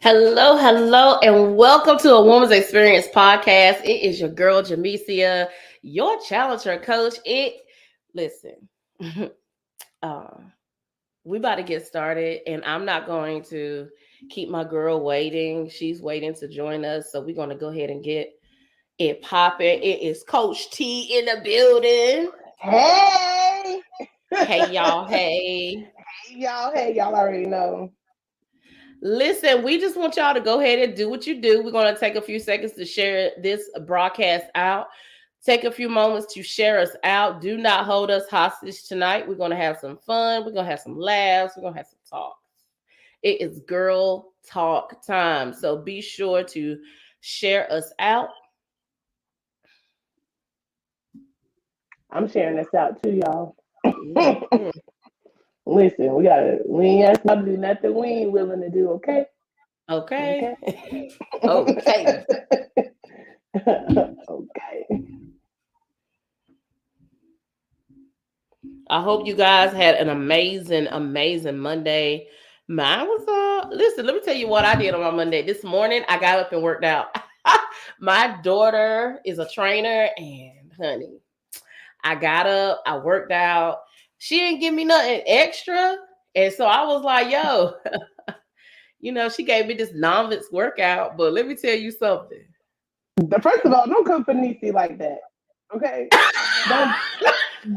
Hello, hello, and welcome to a Woman's Experience podcast. It is your girl Jamesia, your challenger coach. Listen, uh, we about to get started, and I'm not going to keep my girl waiting. She's waiting to join us, so we're going to go ahead and get it popping. It is Coach T in the building. Hey, Hey, y'all. Hey. y'all already know. Listen, we just want y'all to go ahead and do what you do. We're going to take a few seconds to share this broadcast out. Take a few moments to share us out. Do not hold us hostage tonight. We're going to have some fun. We're going to have some laughs. We're going to have some talk. It is girl talk time. So be sure to share us out. I'm sharing this out too, y'all. Mhm. Listen, we ain't asked y'all to do nothing we ain't willing to do, okay? Okay. Okay. Okay. Okay. I hope you guys had an amazing Monday. Mine was listen, let me tell you what I did on my Monday. This morning I got up and worked out. My daughter is a trainer, and honey, I got up, I worked out. She didn't give me nothing extra. And so I was like, yo, she gave me this novice workout, but let me tell you something. First of all, don't come for Niecy like that. Okay? Don't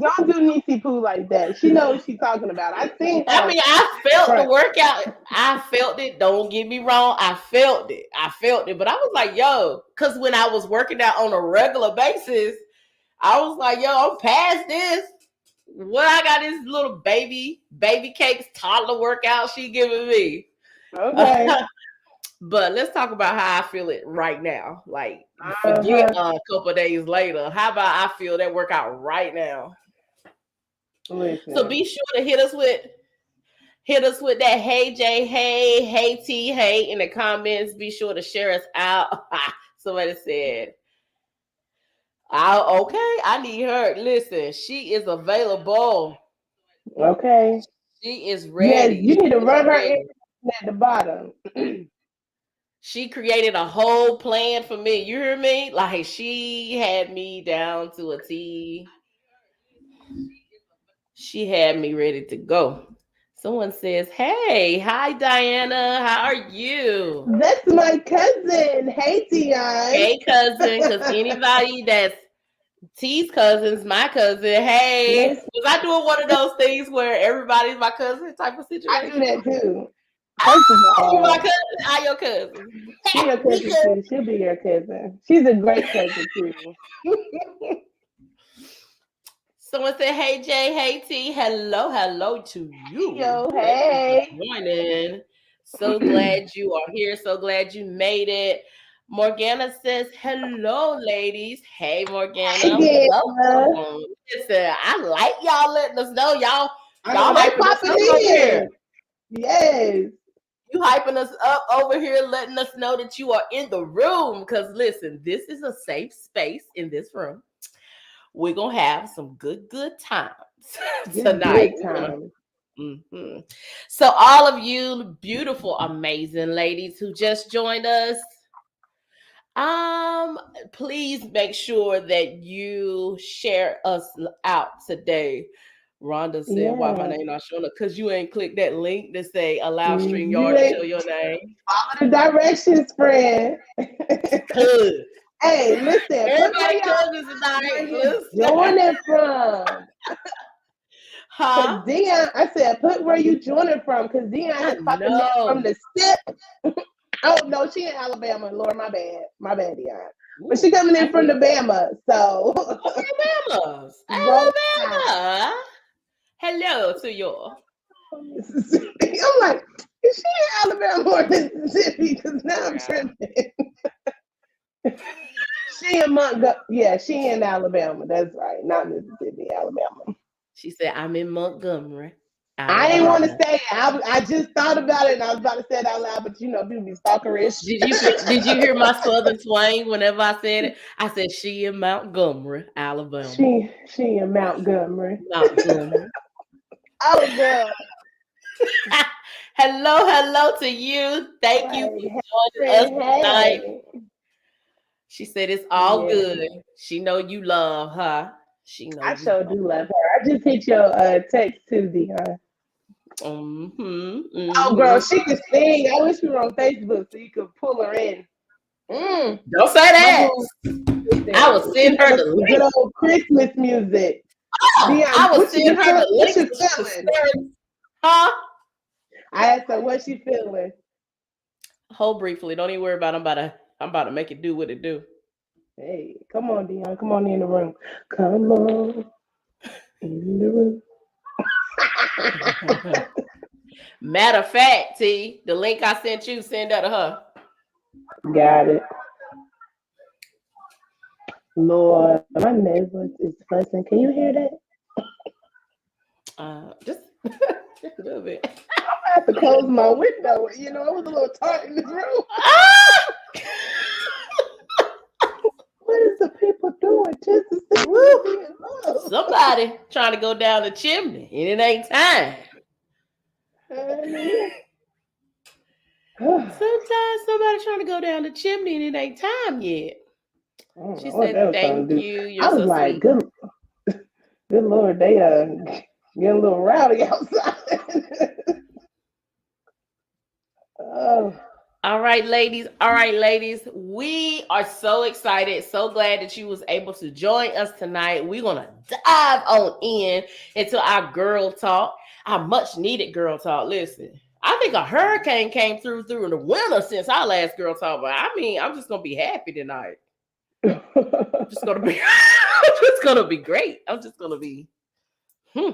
don't do Niecy Poo like that. She knows what she's talking about. I seen I her mean, I felt the front. workout. I felt it. Don't get me wrong. I felt it. I felt it. But I was like, yo, because when I was working out on a regular basis, I was like, yo, I'm past this. What I got this little baby cakes toddler workout she giving me. Okay. But let's talk about how I feel it right now. Like, forget Uh-huh. a couple of days later. How about I feel that workout right now? So Listen. be sure to hit us with that hey J, hey T, hey in the comments. Be sure to share us out. Somebody said, "Oh, okay, I need her." Listen, she is available. Okay. She is Yes, ready. you need to She is run her in ready. at the bottom. She created a whole plan for me. You hear me? Like she had me down to a T. She had me ready to go. Someone says, "Hey, hi Diana, how are you?" That's my cousin. Hey, Dion. Hey, cousin, because anybody that's T's cousins, my cousin, hey, Listen, was I doing one of those things where everybody's my cousin type of I do situation? that too. First of Oh, you my all, cousin? I your cousin. she your We cousin could. too. She'll be your cousin. She's a great cousin too. Someone said, "Hey Jay, hey T, hello to Hey, you. yo, Thank you for hey. joining. So glad you are here. So glad you made it." Morgana says, "Hello, ladies. Hey, Hey, Morgana. Diana. Welcome." Listen, I like y'all letting us know I know y'all they hyping us popping up over here. in. Yes. You hyping us up over here, letting us know that you are in the room. Because listen, this is a safe space in this room. We're gonna have some good times Just tonight. good time. So, all of you beautiful, amazing ladies who just joined us, um, please make sure that you share us out today. Rhonda said, "Why my Yeah. name not showing up? Because you ain't clicked that link that say allow You StreamYard to show ain't your name." follow the directions, friend. Good. Hey, listen, put Everybody cousins where tonight. you Listen, joining from. Cause huh? Dion, I said, put where you joining from, cause Dion I is popping in from know. the SIP. Oh no, she in Alabama. Lord, my bad, Dion. But she Ooh, coming in from okay. the Bama, so Alabama. roll Tide. Alabama. Hello to you. Mississippi. I'm like, is she in Alabama or Mississippi? Because now I'm Yeah. tripping. She in Montgomery. Yeah, she in Alabama. That's right, not Mississippi, Alabama. She said, "I'm in Montgomery, I didn't want to Alabama." say it. I just thought about it and I was about to say it out loud, but people be stalkerish. Did you hear my southern twang whenever I said it? I said she in Montgomery, Alabama. She in Montgomery. Montgomery. Oh girl. Hello to you. Thank you for joining us tonight. Hey. She said it's all Yeah, good. She know you love her. She know I you sure love do love her. I just hit your text too, Dion. her. Oh, girl, she can sing. I wish we were on Facebook so you could pull her in. Don't say My that. boo, I listen, will she send her loves the some good link. old Christmas music. Oh, Dion, I will what you send been her feeling? the What link you so she can feeling? share it. Huh? I asked her what she feeling. Hold briefly. Don't even worry about it. I'm about to make it do what it do. Hey, come on, Dion. Come on in the room. Come on in the room. Matter of fact, T, the link I sent you, send that to her. Got it. Lord, my neighbor is fussing. Can you hear that? Just a little bit. I have to close my window. You know, it was a little dark in this room. Ah! What is the people doing just to see Woo! me being loved? Somebody trying to go down the chimney, and it ain't time. Honey. Sometimes somebody trying to go down the chimney, and it ain't time yet. I don't She know what they said, was trying "Thank to do. you. You're I was so like, sweet." good Lord, they getting a little rowdy outside. Oh, All right, ladies. All right, ladies. We are so excited. So glad that you was able to join us tonight. We're gonna dive on in into our girl talk, our much needed girl talk. Listen, I think a hurricane came through in the winter since our last girl talk. But I mean, I'm just gonna be happy tonight. Just gonna be, just gonna be great. I'm just gonna be, a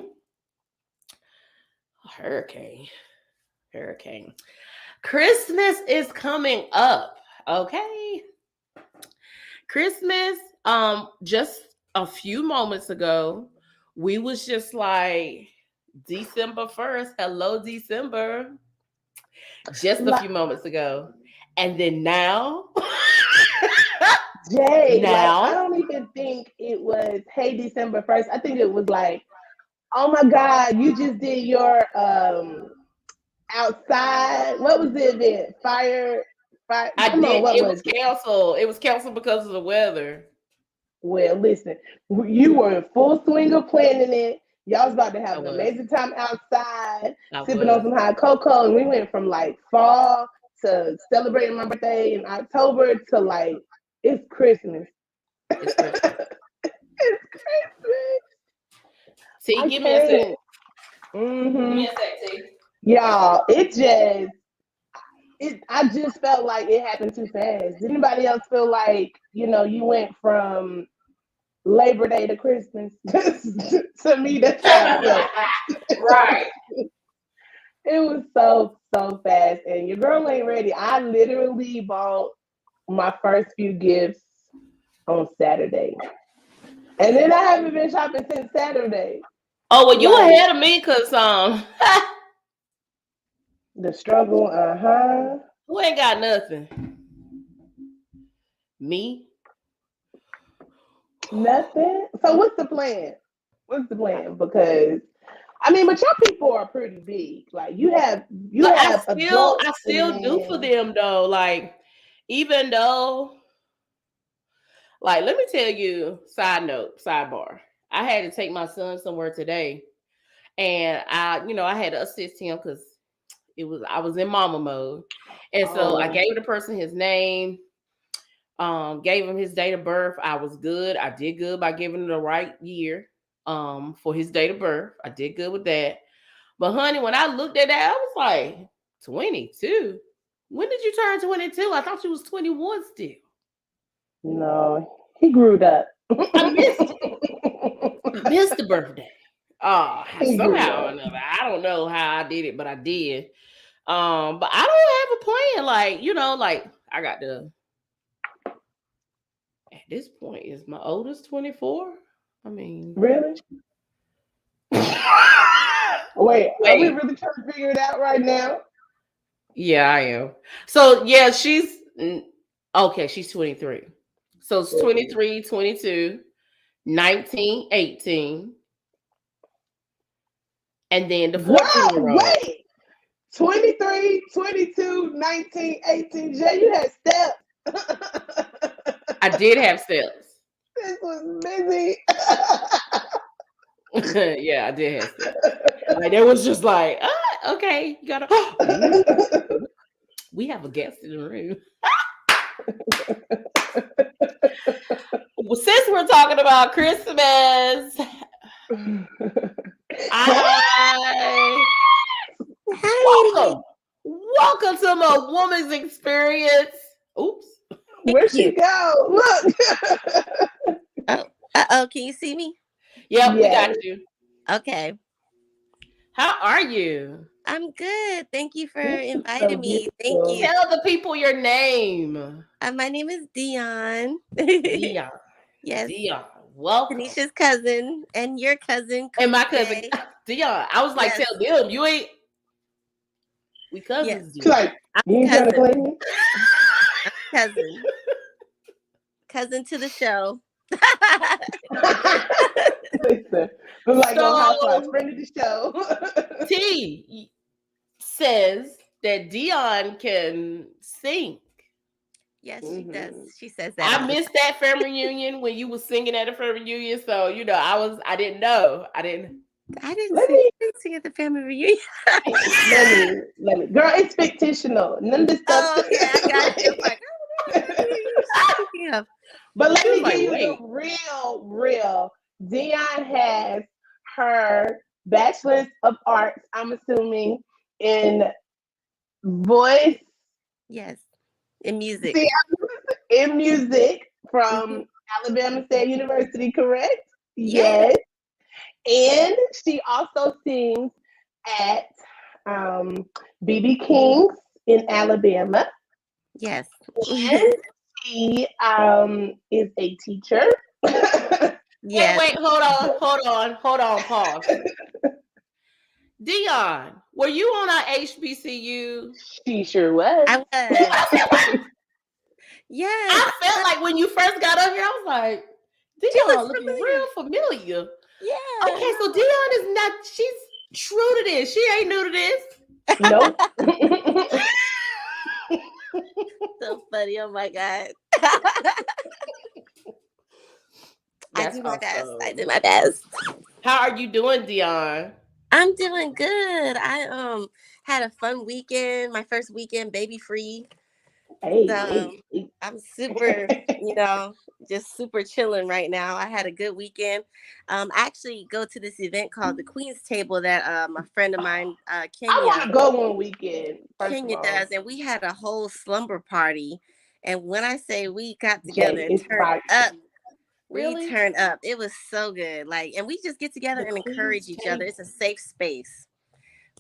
hurricane. Christmas is coming up. Okay. Christmas, just a few moments ago, we was just like December 1st. Hello, December. Just a few moments ago. And then now, Jay, like I now, don't even think it was hey December 1st. I think it was like, oh my God, you just did your outside. What was the event? Fire. I Come on, did. what It was was it? canceled. It was canceled because of the weather. Well, listen, you were in full swing of planning it. Y'all was about to I have an was. amazing time outside, I sipping on was. some hot cocoa, and we went from like fall to celebrating my birthday in October to like it's Christmas. It's Christmas. It's Christmas. T, I give me a sec. can't. Give me Mm-hmm. a sec, T. Y'all, I just felt like it happened too fast. Did anybody else feel like, you went from Labor Day to Christmas? To me, that's how I felt. Right. It was so fast. And your girl ain't ready. I literally bought my first few gifts on Saturday. And then I haven't been shopping since Saturday. Oh, well, you Like ahead of me because the struggle, who ain't got nothing? Me? nothing. So what's the plan? What's the plan? Because I mean, but your people are pretty big. Like you But have I adults and still do for then them though. Like, even though, like, let me tell you, side note, sidebar. I had to take my son somewhere today, and I had to assist him because I was in mama mode. And so I gave the person his name, gave him his date of birth. I was good. I did good by giving him the right year for his date of birth. I did good with that. But honey, when I looked at that, I was like, 22. When did you turn 22? I thought you was 21 still. no, he grew up. I missed it. I missed the birthday. Oh, He grew somehow or up. another. I don't know how I did it, but I did. But I don't have a plan. Like, like I got the at this point, is my oldest 24? I mean, Really? Wait, are we wait. really trying to figure it out right now? Yeah, I am. So yeah, okay, she's 23. So it's 23, 22, 19, 18, and then the Girl, 14-year-old. wait. 23, 22, 19, 18. Jay, you had steps. I did have steps. This was busy. Yeah, I did have steps. Like it was just like, okay, you gotta. We have a guest in the room. Well, since we're talking about Christmas, welcome to my woman's experience. Oops. Where'd she go? Look. Can you see me? Yep, we got you. Okay. How are you? I'm good. Thank you for inviting me. Thank you. Tell the people your name. My name is Dion. Dion. Yes. Dion. Welcome. Tanisha's cousin and your cousin. And my cousin, Dion. I was like, tell them you ain't. We cousins. Yes. Like, you ain't trying to play me? Cousin. Cousin to the show. Listen, we're like so, friend of the show. T says that Dion can sing. Yes, she does. She says that. I missed that family reunion when you was singing at a family reunion. So I didn't know. I didn't sing at the family reunion. let me. Girl, it's fictional. None of this stuff. Oh, yeah, I got it. Like, but let me give you the real. Dion has her bachelor's of arts, I'm assuming, in voice. Yes, in music. In music from Alabama State University, correct? Yes. And she also sings at BB King's in Alabama. Yes. And she is a teacher. Yeah. Wait, hold on, pause. Dion, were you on our HBCU? She sure was. I was. Yes. I felt like when you first got up here, I was like, Dion looking real familiar. Yeah. Okay, so Dion is not, she's true to this. She ain't new to this. Nope. So funny. Oh my God. I do my best. How are you doing, Dion? I'm doing good. I had a fun weekend. My first weekend baby free. I'm super, just super chilling right now. I had a good weekend. I actually go to this event called the Queen's Table that a friend of mine, Kenya. I want to go one weekend. Kenya does, and we had a whole slumber party. And when I say we got together and turned up, we turned up. It was so good. And we just get together and encourage each other. It's a safe space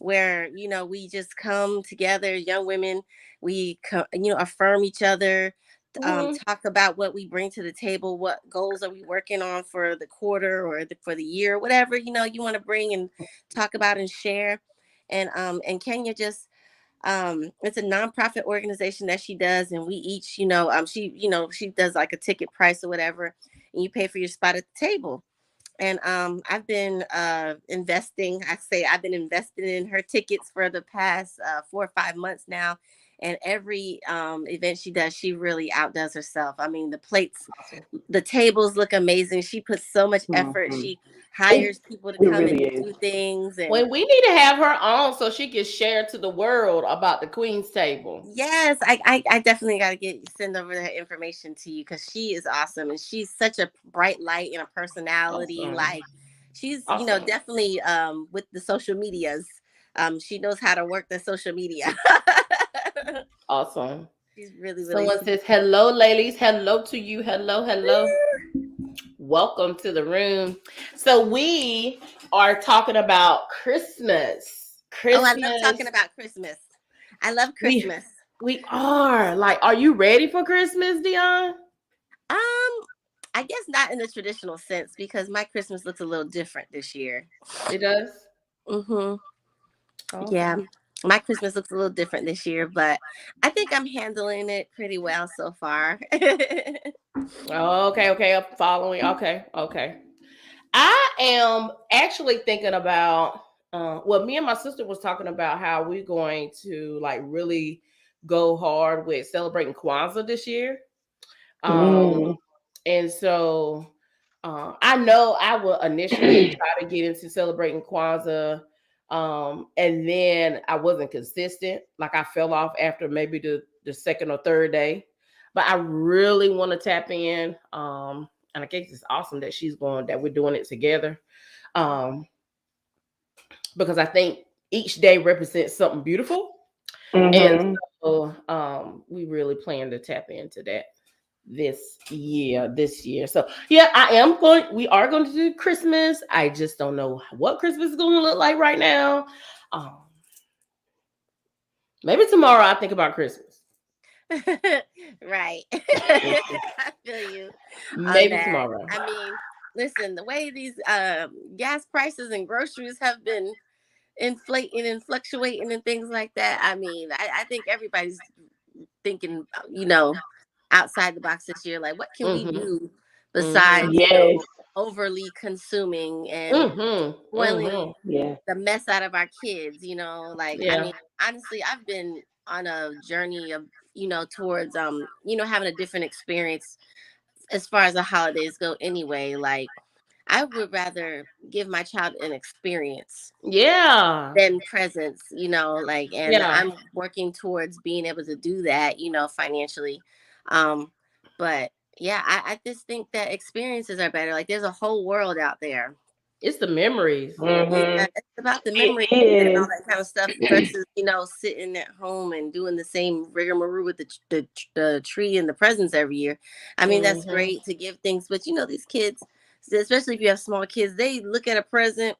where, we just come together, young women, we affirm each other, talk about what we bring to the table, what goals are we working on for the quarter or for the year, whatever, you want to bring and talk about and share. And Kenya just, it's a nonprofit organization that she does. And we each, she does like a ticket price or whatever, and you pay for your spot at the table. And I've been investing. I've been investing in her tickets for the past 4 or 5 months now. And every event she does, she really outdoes herself. I mean, the plates, the tables look amazing. She puts so much effort. She hires people to come and do things. And we need to have her on so she can share to the world about the Queen's Table. Yes, I definitely got to send over that information to you because she is awesome. And she's such a bright light and a personality. Awesome. She's, definitely with the social medias. She knows how to work the social media. Awesome. She's really Someone says, hello, ladies. Hello to you. Hello. Welcome to the room. So we are talking about Christmas. Oh, I love talking about Christmas. I love Christmas. We are. Are you ready for Christmas, Dion? I guess not in the traditional sense because my Christmas looks a little different this year. It does? Mm-hmm. Oh. Yeah. My Christmas looks a little different this year, but I think I'm handling it pretty well so far. Okay. I'm following. Okay. I am actually thinking about well, me and my sister was talking about how we're going to like really go hard with celebrating Kwanzaa this year. And so I know I will initially try to get into celebrating Kwanzaa. And then I wasn't consistent. Like I fell off after maybe the second or third day. But I really want to tap in. And I guess it's awesome that that we're doing it together. Because I think each day represents something beautiful. And so we really plan to tap into that this year. So yeah, we are going to do Christmas. I just don't know what Christmas is going to look like right now. Maybe tomorrow I'll think about Christmas. Right. I feel you. Maybe tomorrow. I mean, listen, the way these gas prices and groceries have been inflating and fluctuating and things like that. I mean, I think everybody's thinking, outside the box this year. Like, what can we do besides overly consuming and spoiling the mess out of our kids? I mean, honestly, I've been on a journey of, towards having a different experience as far as the holidays go anyway. Like, I would rather give my child an experience than presents, and I'm working towards being able to do that, financially. But yeah, I just think that experiences are better. Like, there's a whole world out there. It's the memories. Yeah, it's about the memories and all that kind of stuff versus, sitting at home and doing the same rigmarole with the tree and the presents every year. I mean, that's great to give things, but these kids, especially if you have small kids, they look at a present,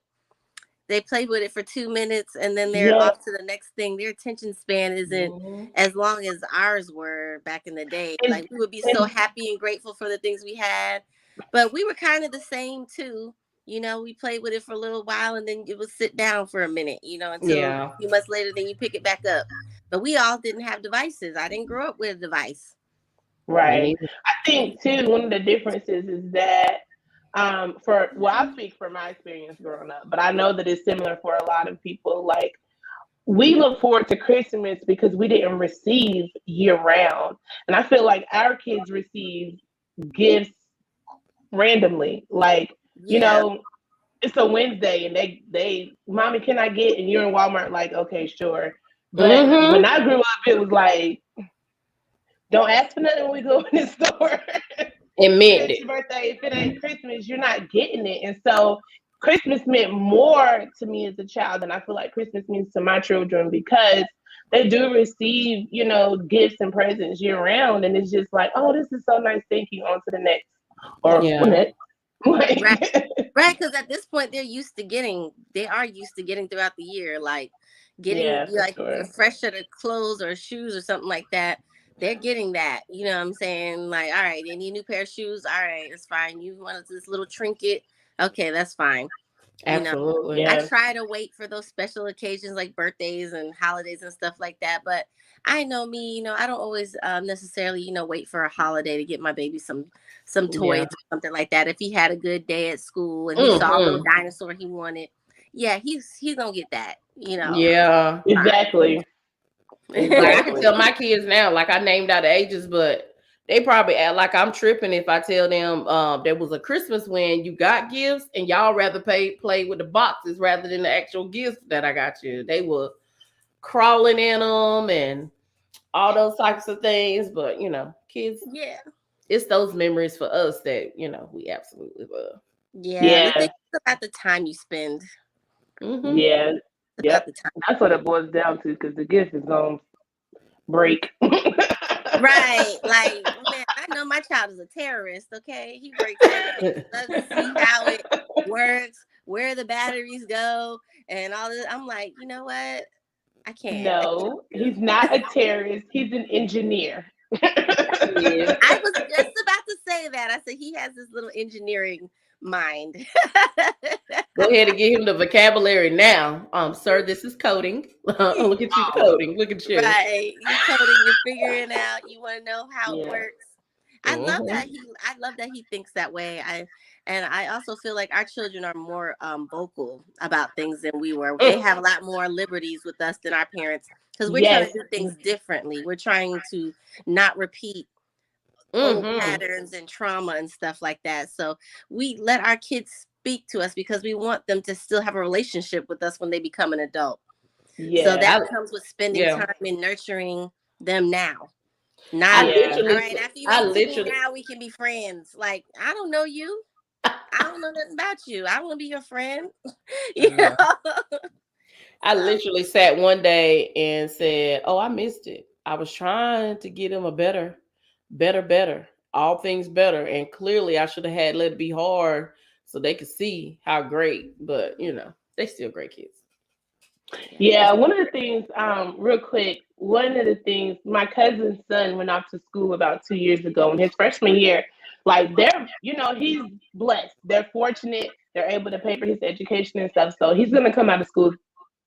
they play with it for 2 minutes, and then they're off to the next thing. Their attention span isn't as long as ours were back in the day. Like, we would be so happy and grateful for the things we had, but we were kind of the same too. We played with it for a little while, and then it would sit down for a minute, until a few months later, then you pick it back up. But we all didn't have devices. I didn't grow up with a device. Right. I think too, one of the differences is that I'll speak for my experience growing up, but I know that it's similar for a lot of people. Like, we look forward to Christmas because we didn't receive year round. And I feel like our kids receive gifts randomly. Like, it's a Wednesday and they Mommy, can I get, and you're in Walmart, like, okay, sure. But when I grew up, it was like, don't ask for nothing when we go in the store. It meant it's your birthday. If it ain't Christmas, you're not getting it. And so Christmas meant more to me as a child than I feel like Christmas means to my children, because they do receive, gifts and presents year round. And it's just like, oh, this is so nice. Thank you. On to the next. Or next. Right. Because at this point, they are used to getting throughout the year, like getting a fresh set of clothes or shoes or something like that. They're getting that, you know what I'm saying? Like, all right, they need a new pair of shoes. All right, it's fine. You wanted this little trinket. Okay, that's fine. Absolutely. I try to wait for those special occasions like birthdays and holidays and stuff like that. But I know me, I don't always necessarily, wait for a holiday to get my baby some toys or something like that. If he had a good day at school and he saw a little dinosaur he wanted, he's gonna get that, Yeah, exactly. Like, I can tell my kids now, like, I named out the ages, but they probably act like I'm tripping if I tell them there was a Christmas when you got gifts and y'all rather play with the boxes rather than the actual gifts that I got you. They were crawling in them and all those types of things. But, kids, it's those memories for us that, we absolutely love. Yeah. It's about the time you spend. Yeah. Yeah, that's what it boils down to, because the gift is gonna break. Right, like, man, I know my child is a terrorist. Okay, he breaks everything. Doesn't see how it works, where the batteries go, and all this. I'm like, you know what? I can't. No, he's not a terrorist. He's an engineer. I was just about to say that. I said he has this little engineering mind. Go ahead and give him the vocabulary now. Sir, this is coding. Look at you coding. Look at you. Right. You're coding, you're figuring out, you want to know how it works. I love that he thinks that way. I also feel like our children are more vocal about things than we were. They have a lot more liberties with us than our parents because we're trying to do things differently. We're trying to not repeat old patterns and trauma and stuff like that. So we let our kids speak to us because we want them to still have a relationship with us when they become an adult. Yeah, so that comes with spending time and nurturing them now. Not all right. After you 18, now we can be friends. Like, I don't know you. I don't know nothing about you. I want to be your friend. You know? I literally sat one day and said, "Oh, I missed it. I was trying to get him a better, all things better, and clearly I should have had Let It Be Hard so they could see how great. But you know, they still great kids." Yeah, one of the things, real quick, my cousin's son went off to school about 2 years ago, in his freshman year, like he's blessed. They're fortunate. They're able to pay for his education and stuff. So he's going to come out of school,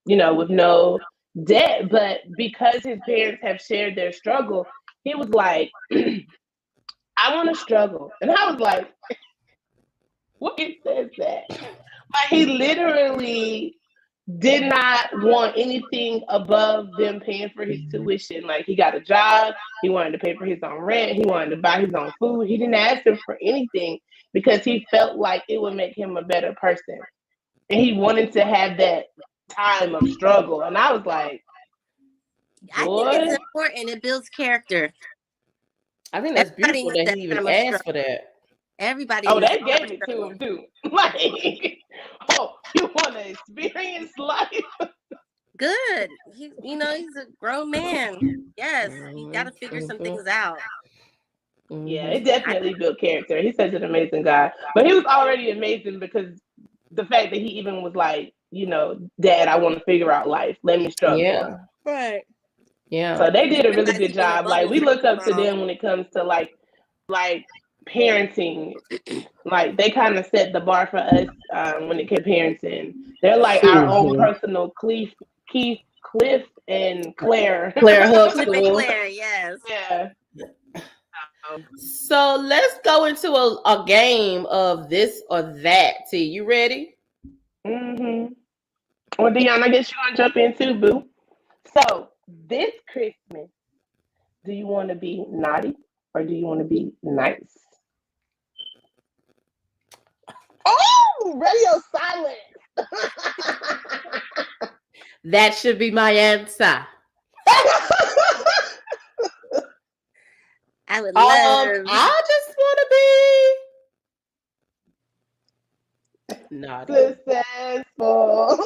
with no debt. But because his parents have shared their struggle, he was like, I want to struggle. And I was like, what says that? But he literally did not want anything above them paying for his tuition. Like, he got a job, he wanted to pay for his own rent, he wanted to buy his own food. He didn't ask them for anything because he felt like it would make him a better person. And he wanted to have that time of struggle. And I was like, I think it's important. It builds character. I think that's beautiful that he even asked for that. Everybody. Oh, they gave it to him too. Like, oh, you want to experience life? Good. He's a grown man. Yes, he got to figure some things out. Yeah, it definitely built character. He's such an amazing guy. But he was already amazing because the fact that he even was like, Dad, I want to figure out life. Let me struggle. Yeah. Right. Yeah. So they did a really good job. Like, we look up to them when it comes to like parenting. Like, they kind of set the bar for us when it came parenting. They're like our own personal Cliff and Claire. Claire Huxtable. Cliff and Claire, yes. Yeah. So let's go into a game of this or that. T, you ready? Mm-hmm. Well, Deanna, I guess you're gonna jump in too, boo. So this Christmas, do you want to be naughty or do you want to be nice? Oh, radio silence. That should be my answer. I would love. I just want to be naughty. Successful.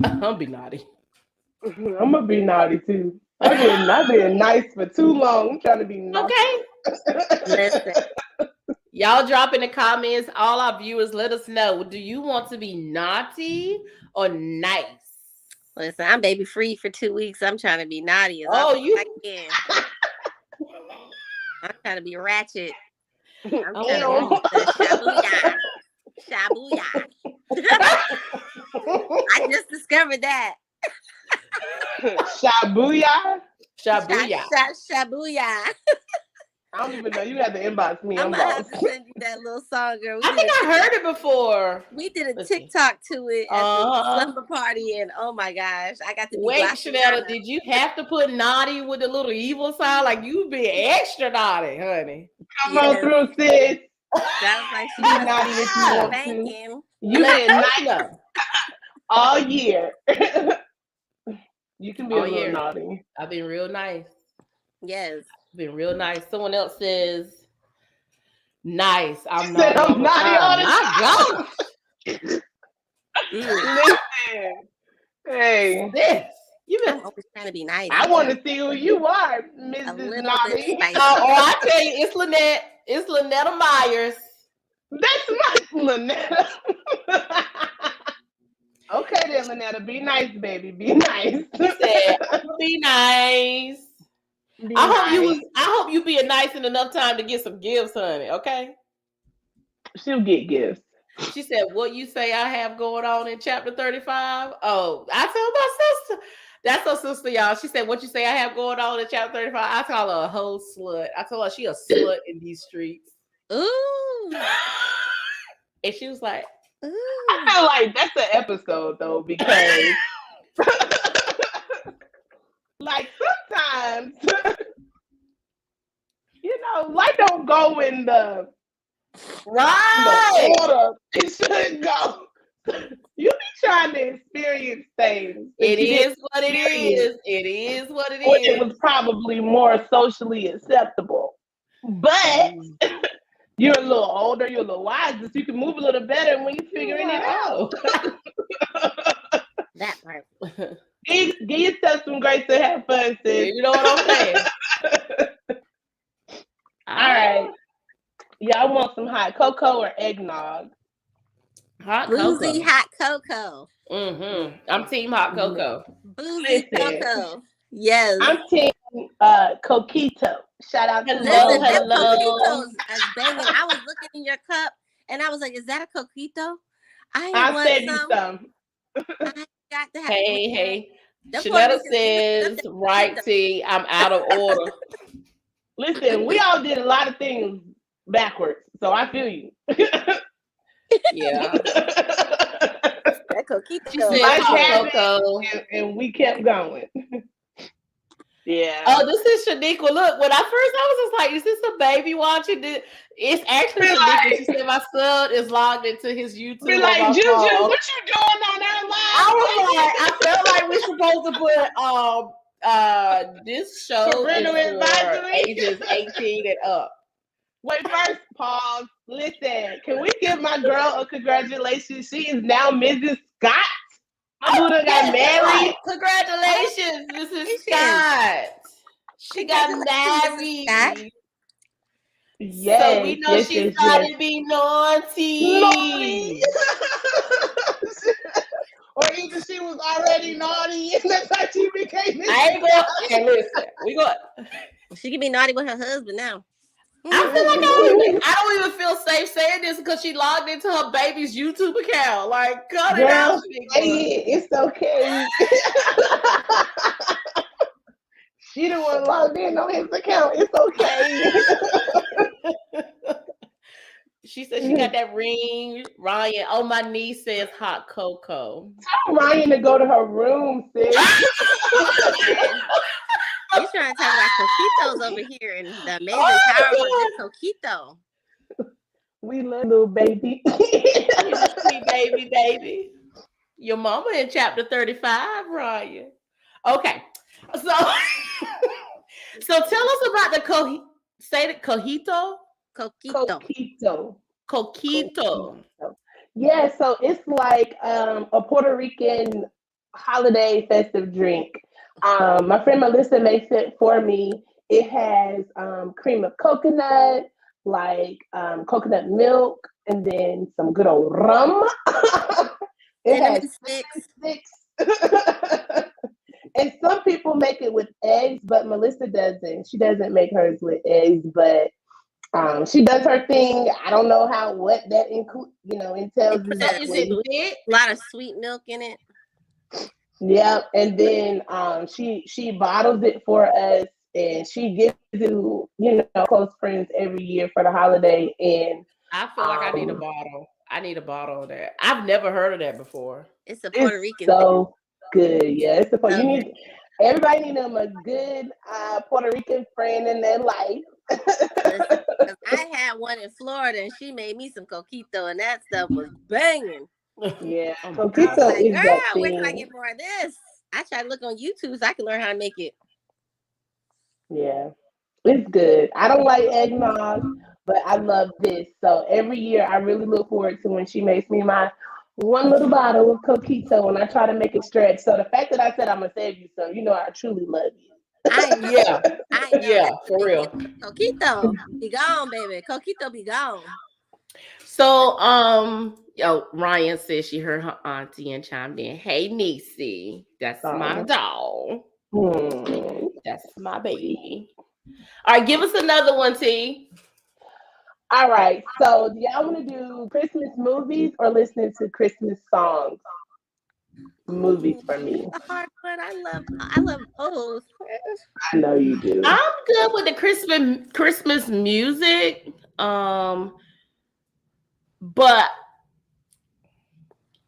I'm gonna be naughty. I'm gonna be naughty too. I've been nice for too long. I'm trying to be naughty. Okay. Listen. Y'all drop in the comments. All our viewers, let us know. Do you want to be naughty or nice? Listen, I'm baby free for 2 weeks. I'm trying to be naughty as I can. I'm trying to be ratchet. I'm trying to be shabuya. I just discovered that. Shabuya? Shabuya. I don't even know. You have to inbox me. I'm gonna have to send you that little song, girl. I think I heard it before. We did a TikTok to it at the slumber party, and oh my gosh, I got to be. Wait, Chanel, did you have to put naughty with the little evil sign? Like, you be extra naughty, honey. Come on through, sis. That was like she was naughty if you want to. You been nice all year. You can be a little naughty. I've been real nice. Yes. Been real nice. Someone else says nice. I'm naughty all the time. Listen. Hey. This. You've been always trying to be nice. I want to see who you are, Mrs. Naughty. I tell you, it's Lynette. It's Lynetta Myers. That's my Lynetta. Okay then, Lynetta. Be nice, baby. Be nice. She said, be nice. I hope you being nice in enough time to get some gifts, honey. Okay. She'll get gifts. She said, "What you say I have going on in chapter 35?" Oh, I told my sister. That's her sister, y'all. She said, "What you say I have going on in chapter 35?" I call her a whole slut. I told her she a slut in these streets. Ooh. And she was like, ooh. I feel like that's an episode though, because like sometimes life don't go in the right. order it should go. You be trying to experience things. It is what it is. It is what it is. It was probably more socially acceptable. But you're a little older, you're a little wiser, so you can move a little better when you're figuring it out. That part. Give yourself some grace to have fun, sis. You know what I'm saying? All right. Y'all want some hot cocoa or eggnog? Hot Boozy cocoa. hot cocoa. Mm-hmm. I'm team hot cocoa. Boozy cocoa. Yes. I'm team coquito. Shout out to Hello. Coquitos is banging. I was looking in your cup and I was like, "Is that a coquito?" I'll send you some. I got that. Hey. Shanetta says, "Right, T. I'm out of order." Listen, we all did a lot of things backwards, so I feel you. Yeah. That coquito. She said hot cocoa. And we kept going. Yeah. Oh, this is Shaniqua. Look, when I was just like, "Is this a baby watching this?" It's actually Shaniqua. She said my son is logged into his YouTube. Be like, Juju, what you doing on our live? I was like, I felt like we're supposed to put this show is for ages 18 and up. Wait, first pause. Listen, can we give my girl a congratulations? She is now Mrs. Scott. My daughter got married. Congratulations, Mrs. Scott. She got married. Yes, so we know she started to be naughty. Or either she was already naughty and that's how she became Mrs. I ain't going. Hey, listen, we go. She can be naughty with her husband now. I feel like I don't even feel safe saying this because she logged into her baby's YouTube account. Like, cut it out. It's okay. She the one logged in on his account. It's okay. She said she got that ring. Ryan, oh, my niece says hot cocoa. Tell Ryan to go to her room, sis. He's trying to talk about coquitos over here and the amazing power of this coquito. We love little baby. baby. Your mama in chapter 35, Ryan. Okay. So tell us about the cojito? Coquito. Yeah, so it's like a Puerto Rican holiday festive drink. My friend Melissa makes it for me. It has cream of coconut, like coconut milk, and then some good old rum. It has sticks. And some people make it with eggs, but Melissa doesn't. She doesn't make hers with eggs, but she does her thing. I don't know what that entails. Is it a lot of sweet milk in it? Yeah, and then she bottles it for us, and she gives it close friends every year for the holiday. And I feel like I need a bottle. I need a bottle of that. I've never heard of that before. It's a Puerto Rican thing. Good, yeah. It's everybody need them a good Puerto Rican friend in their life. I had one in Florida, and she made me some coquito, and that stuff was banging. Yeah, coquito is girl, that thing. Where can I get more of this? I try to look on YouTube so I can learn how to make it. Yeah, it's good. I don't like eggnog, but I love this. So every year, I really look forward to when she makes me my one little bottle of coquito, and I try to make it stretch. So the fact that I said I'm gonna save you some, I truly love you. I know. Yeah, for real. Coquito, be gone, baby. Coquito, be gone. So, Ryan says she heard her auntie and chimed in. Hey, Niecy, that's my dog. That's my baby. All right, give us another one, T. All right. So, do y'all want to do Christmas movies or listening to Christmas songs? movies for me. A hard one. I love both. I know you do. I'm good with the Christmas music. But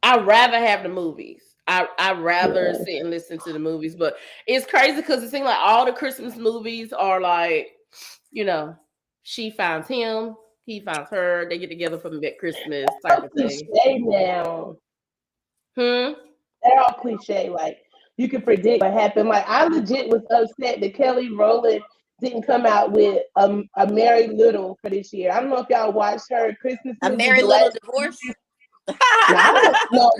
I'd rather have the movies. I'd rather sit and listen to the movies. But it's crazy because it seems like all the Christmas movies are like, she finds him, he finds her, they get together for Christmas type of thing. Cliche now. They're all cliche. Like, you can predict what happened. Like, I legit was upset that Kelly Rowland didn't come out with a Merry Little for this year. I don't know if y'all watched her Christmas movie. A Merry Little Divorce? No.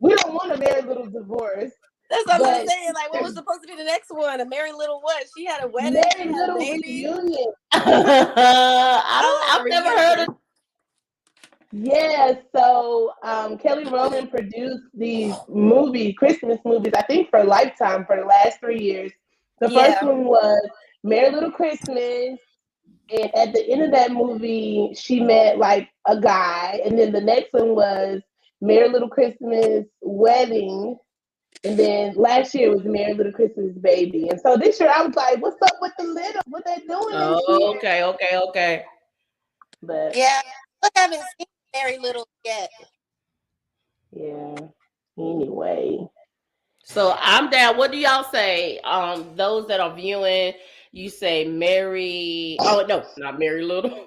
We don't want a Merry Little Divorce. That's what I'm saying. Like, what was supposed to be the next one? A Merry Little what? She had a wedding. Merry Little Reunion. I've never heard of. Yeah, so Kelly Rowland produced these Christmas movies, I think for Lifetime for the last 3 years. The first one was Merry Little Christmas, and at the end of that movie, she met like a guy, and then the next one was Merry Little Christmas Wedding, and then last year was Merry Little Christmas Baby. And so this year I was like, what's up with the little? What they doing this year? Okay. But yeah, I haven't seen Merry Little yet. Yeah. Anyway. So I'm down. What do y'all say? Those that are viewing, you say Merry. Oh no, not Merry Little.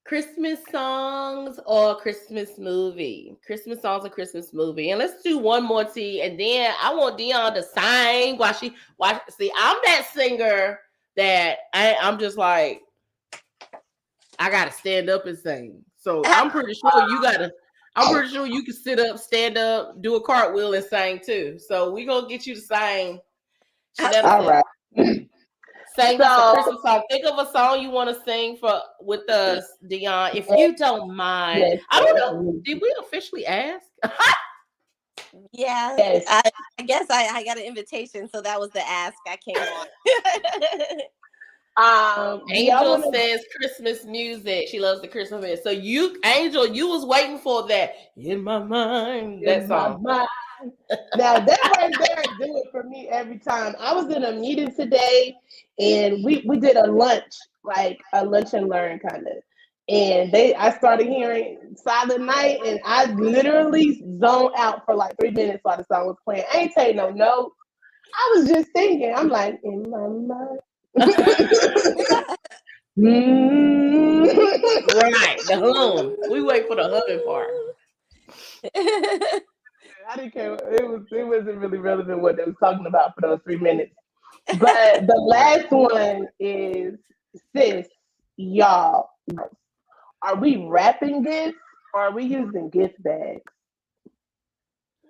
Christmas songs or Christmas movie? Christmas songs or Christmas movie? And let's do one more T, and then I want Dion to sing while she watch. See, I'm that singer that I'm just like, I gotta stand up and sing. So I'm pretty sure you can sit up, stand up, do a cartwheel, and sing too. So we gonna get you to sing. All right. Sing a Christmas song. Think of a song you want to sing with us, Dion, if you don't mind. Yes. I don't know. Did we officially ask? Yeah. Yes. I guess I got an invitation, so that was the ask. I came on. Angel says Christmas music. She loves the Christmas music. So Angel, you was waiting for that in my mind. That song. Now that right there do it for me every time. I was in a meeting today, and we did a lunch, like a lunch and learn kind of. And I started hearing Silent Night, and I literally zoned out for like 3 minutes while the song was playing. I ain't taking no notes. I was just thinking. I'm like, in my mind. Right, the hum. We wait for the humming part. I didn't care. It wasn't really relevant what they was talking about for those 3 minutes. But the last one is, sis, y'all, are we wrapping gifts or are we using gift bags?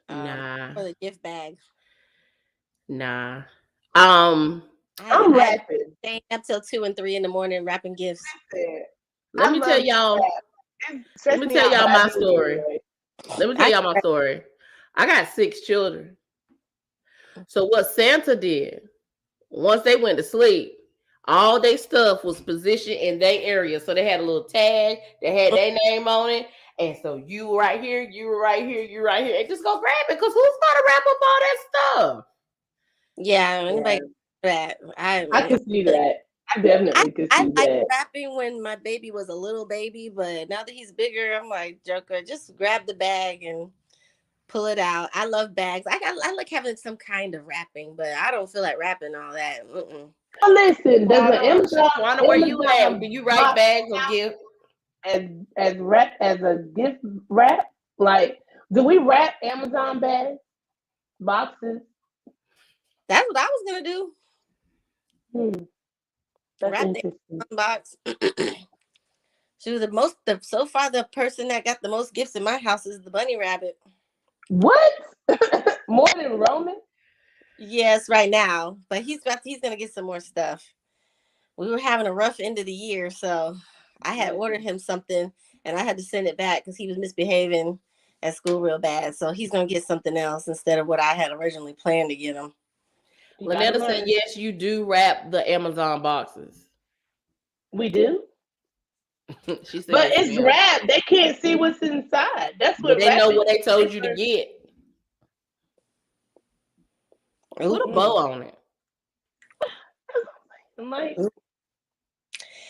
Nah. For the gift bags. Nah. I'm wrapping. Staying up till 2 and 3 in the morning wrapping gifts. Let me tell y'all my story. Let me tell y'all my story. I got 6 children. So what Santa did, once they went to sleep, all their stuff was positioned in their area. So they had a little tag that had their name on it. And so you were right here, you were right here, you right here. And just go grab it, because who's going to wrap up all that stuff? Yeah, anybody that. I can see that. I definitely could see that. I like wrapping when my baby was a little baby, but now that he's bigger, I'm like, Joker, just grab the bag and pull it out. I love bags. I like having some kind of wrapping, but I don't feel like wrapping all that. Listen, does the Amazon where you at? Do you write bags or gift? As a gift wrap? Like, do we wrap Amazon bags, boxes? That's what I was gonna do. Wrap the box. She was so far the person that got the most gifts in my house is the bunny rabbit. What? More than Roman? Yes, right now. But he's gonna get some more stuff. We were having a rough end of the year, so I had ordered him something and I had to send it back because he was misbehaving at school real bad. So he's gonna get something else instead of what I had originally planned to get him. Lynetta said, yes, you do wrap the Amazon boxes. We do? She said, but it's wrapped. They can't see what's inside. That's what they know what they told you to get. Put a bow on it. Like,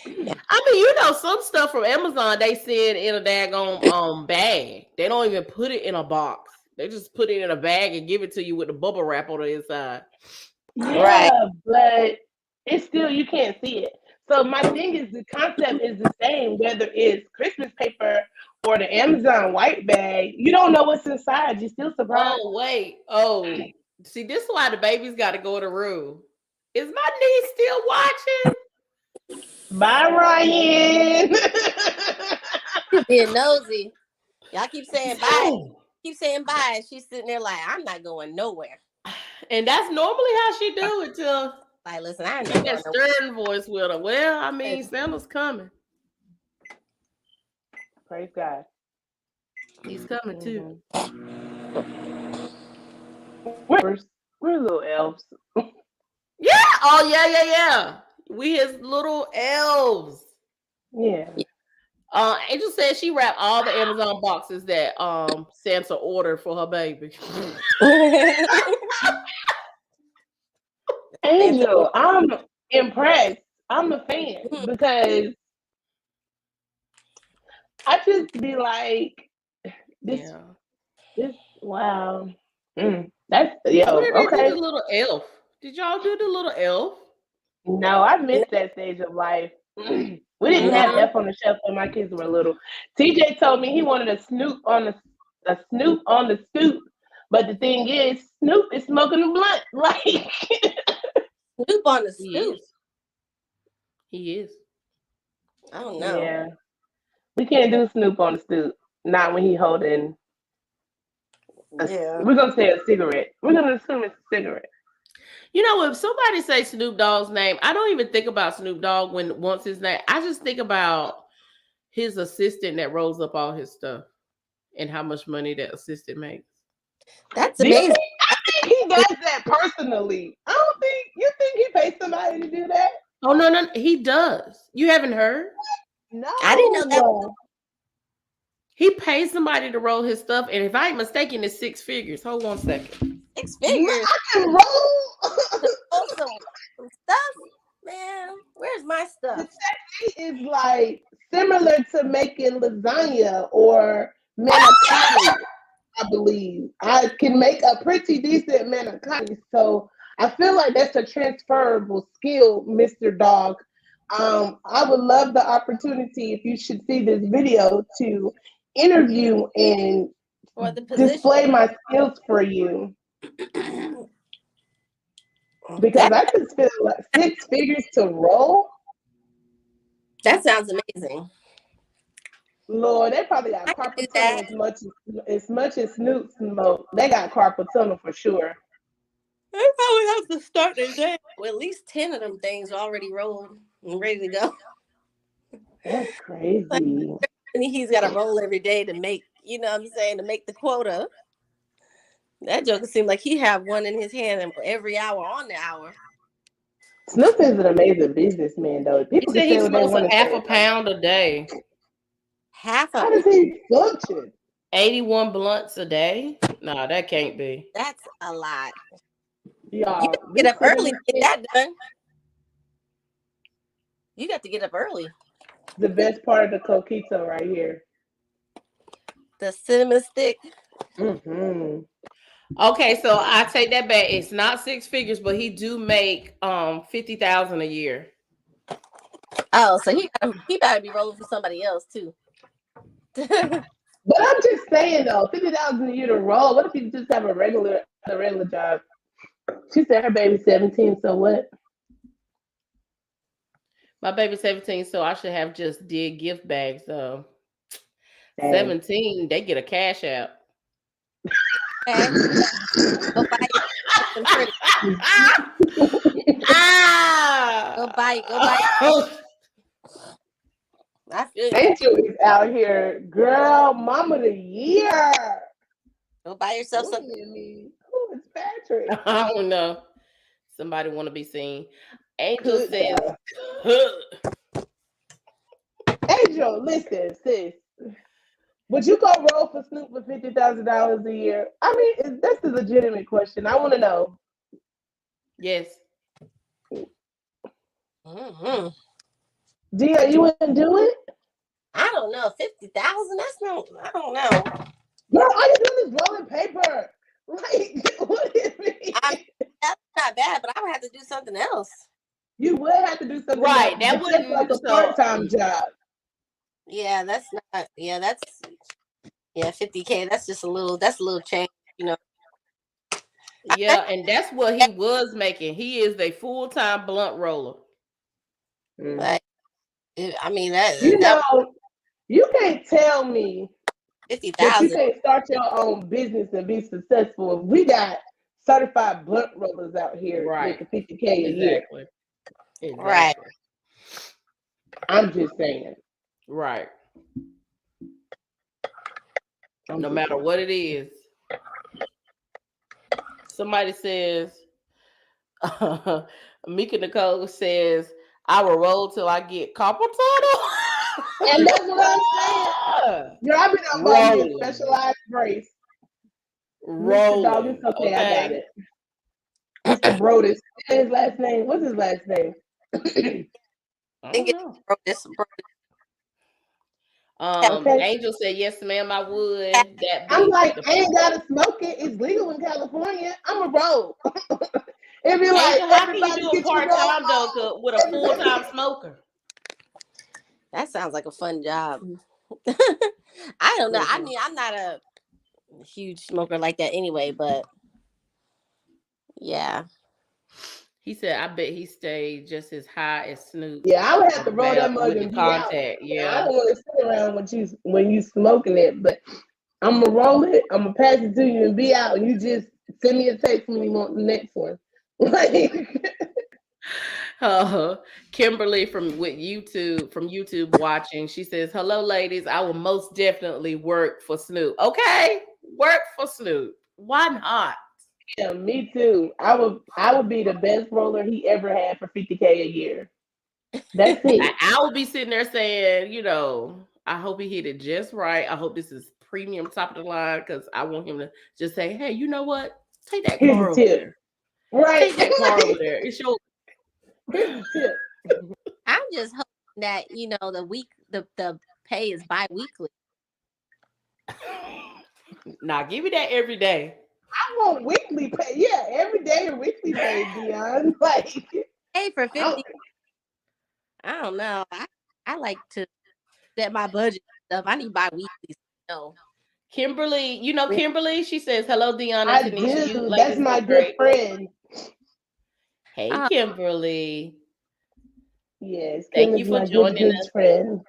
I mean, you know, some stuff from Amazon they send in a daggone bag. They don't even put it in a box. They just put it in a bag and give it to you with the bubble wrap on the inside. Yeah, Right. but it's still, you can't see it. So my thing is, the concept is the same, whether it's Christmas paper or the Amazon white bag. You don't know what's inside. You're still surprised. Oh, wait. Oh, see, this is why the baby's got to go in the room. Is my niece still watching? Bye, Ryan. Being nosy. Y'all keep saying bye. Keep saying bye. And she's sitting there like, I'm not going nowhere. And that's normally how she do it till like, listen, I get that stern voice with her. Well, I mean, Santa's coming. Praise God. He's coming too. We're little elves. Yeah. Oh, yeah. We his little elves. Yeah. Angel said she wrapped all the Amazon boxes that Santa ordered for her baby. Angel, I'm impressed. I'm a fan because I just be like, this wow. That's okay. The little elf. Did y'all do the little elf? No, I missed that stage of life. We didn't have F on the shelf when my kids were little. TJ told me he wanted a Snoop on the stoop, but the thing is, Snoop is smoking a blunt. Like Snoop on the stoop. He is. I don't know. Yeah, we can't do Snoop on the stoop. Not when he holding. We're gonna say a cigarette. We're gonna assume it's a cigarette. You know, if somebody say Snoop Dogg's name, I don't even think about Snoop Dogg once his name. I just think about his assistant that rolls up all his stuff and how much money that assistant makes. That's amazing. I think he does that personally. I don't think you think he pays somebody to do that. Oh no, he does. You haven't heard? No, I didn't know that. He pays somebody to roll his stuff, and if I ain't mistaken, it's 6 figures. Hold on a second. 6 figures. I can roll some stuff, man. Where's my stuff? The technique is like similar to making lasagna or manicotti. I believe I can make a pretty decent manicotti, so I feel like that's a transferable skill, Mr. Dog. I would love the opportunity, if you should see this video, to interview and display my skills for you. Because I just feel like 6 figures to roll. That sounds amazing. Lord, they probably got carpal tunnel as much as Snoop smoke. They got carpal tunnel for sure. They probably have to start their day with at least 10 of them things already rolled and ready to go. That's crazy. He's got to roll every day to make, you know what I'm saying, to make the quota. That joker seemed like he have one in his hand every hour on the hour. Snoop is an amazing businessman, though. People he smokes half a pound a day. How does he function? 81 blunts a day? No, that can't be. That's a lot. Y'all, you get up early to get that done. You got to get up early. The best part of the coquito right here. The cinnamon stick. Mm-hmm. Okay, so I take that back. It's not 6 figures, but he do make $50,000 a year. Oh, so he better be rolling for somebody else too. But I'm just saying though, $50,000 a year to roll. What if you just have a regular job? She said her baby's 17, so what? My baby's 17, so I should have just did gift bags though. Dang. 17, they get a cash out. Go buy. Angel is out here, girl, mama of the year. Go buy yourself something. Who is Patrick? I don't know. Somebody want to be seen. Angel says, Angel, listen, sis. Would you go roll for Snoop for $50,000 a year? I mean, that's a legitimate question. I want to know. Yes. Mm-hmm. Dia, you wouldn't do it? I don't know. 50,000? That's no. I don't know. Girl, all you do is rolling paper. Like, what do you mean? That's not bad, but I would have to do something else. You would have to do something Right. else. That That's like a part-time job. Yeah, that's not. Yeah, that's 50K. That's just a little. That's a little change, you know. Yeah, and that's what he was making. He is a full-time blunt roller. But I mean that. You know, you can't tell me 50,000. You can't start your own business and be successful. We got certified blunt rollers out here making 50K a year. Exactly. Right. I'm just saying. Right. No matter what it is. Somebody says, Mika Nicole says, I will roll till I get carpal tunnel. And that's what I'm saying. Girl, I've been on my specialized brace. Rolling. It's okay, I got it. Mr. Brodus. His last name. What's his last name? I don't know. Angel said, yes, ma'am, I would. I'm like, I ain't gotta smoke it. It's legal in California. I'm a roll. It'd be like, Angel, how can you do a part-time though with a full-time smoker? That sounds like a fun job. I don't know. I mean, I'm not a huge smoker like that anyway, but yeah. He said, I bet he stayed just as high as Snoop. Yeah, I would have to roll that mug and contact. Yeah. I don't want to sit around when you smoking it, but I'm gonna roll it, I'm gonna pass it to you and be out, and you just send me a text when you want the next one. Kimberly from YouTube watching. She says, hello, ladies. I will most definitely work for Snoop. Okay, work for Snoop. Why not? Yeah, me too. I would be the best roller he ever had for 50K a year. That's it. I would be sitting there saying, you know, I hope he hit it just right. I hope this is premium top of the line, because I want him to just say, hey, you know what? Take that car over there. Right. Take that car over there. It's your tip. I'm just hoping that, you know, the pay is bi-weekly. Nah, give me that every day. I want weekly pay. Yeah, every day or weekly pay, Dion. Like, hey, for 50. I don't know. I like to set my budget stuff. I need bi-weekly. So. Kimberly, you know Kimberly, she says, hello, Dion and I Tanisha. do. That's my good friend. Hey, Kimberly. Yes. Thank you for joining us. Friend.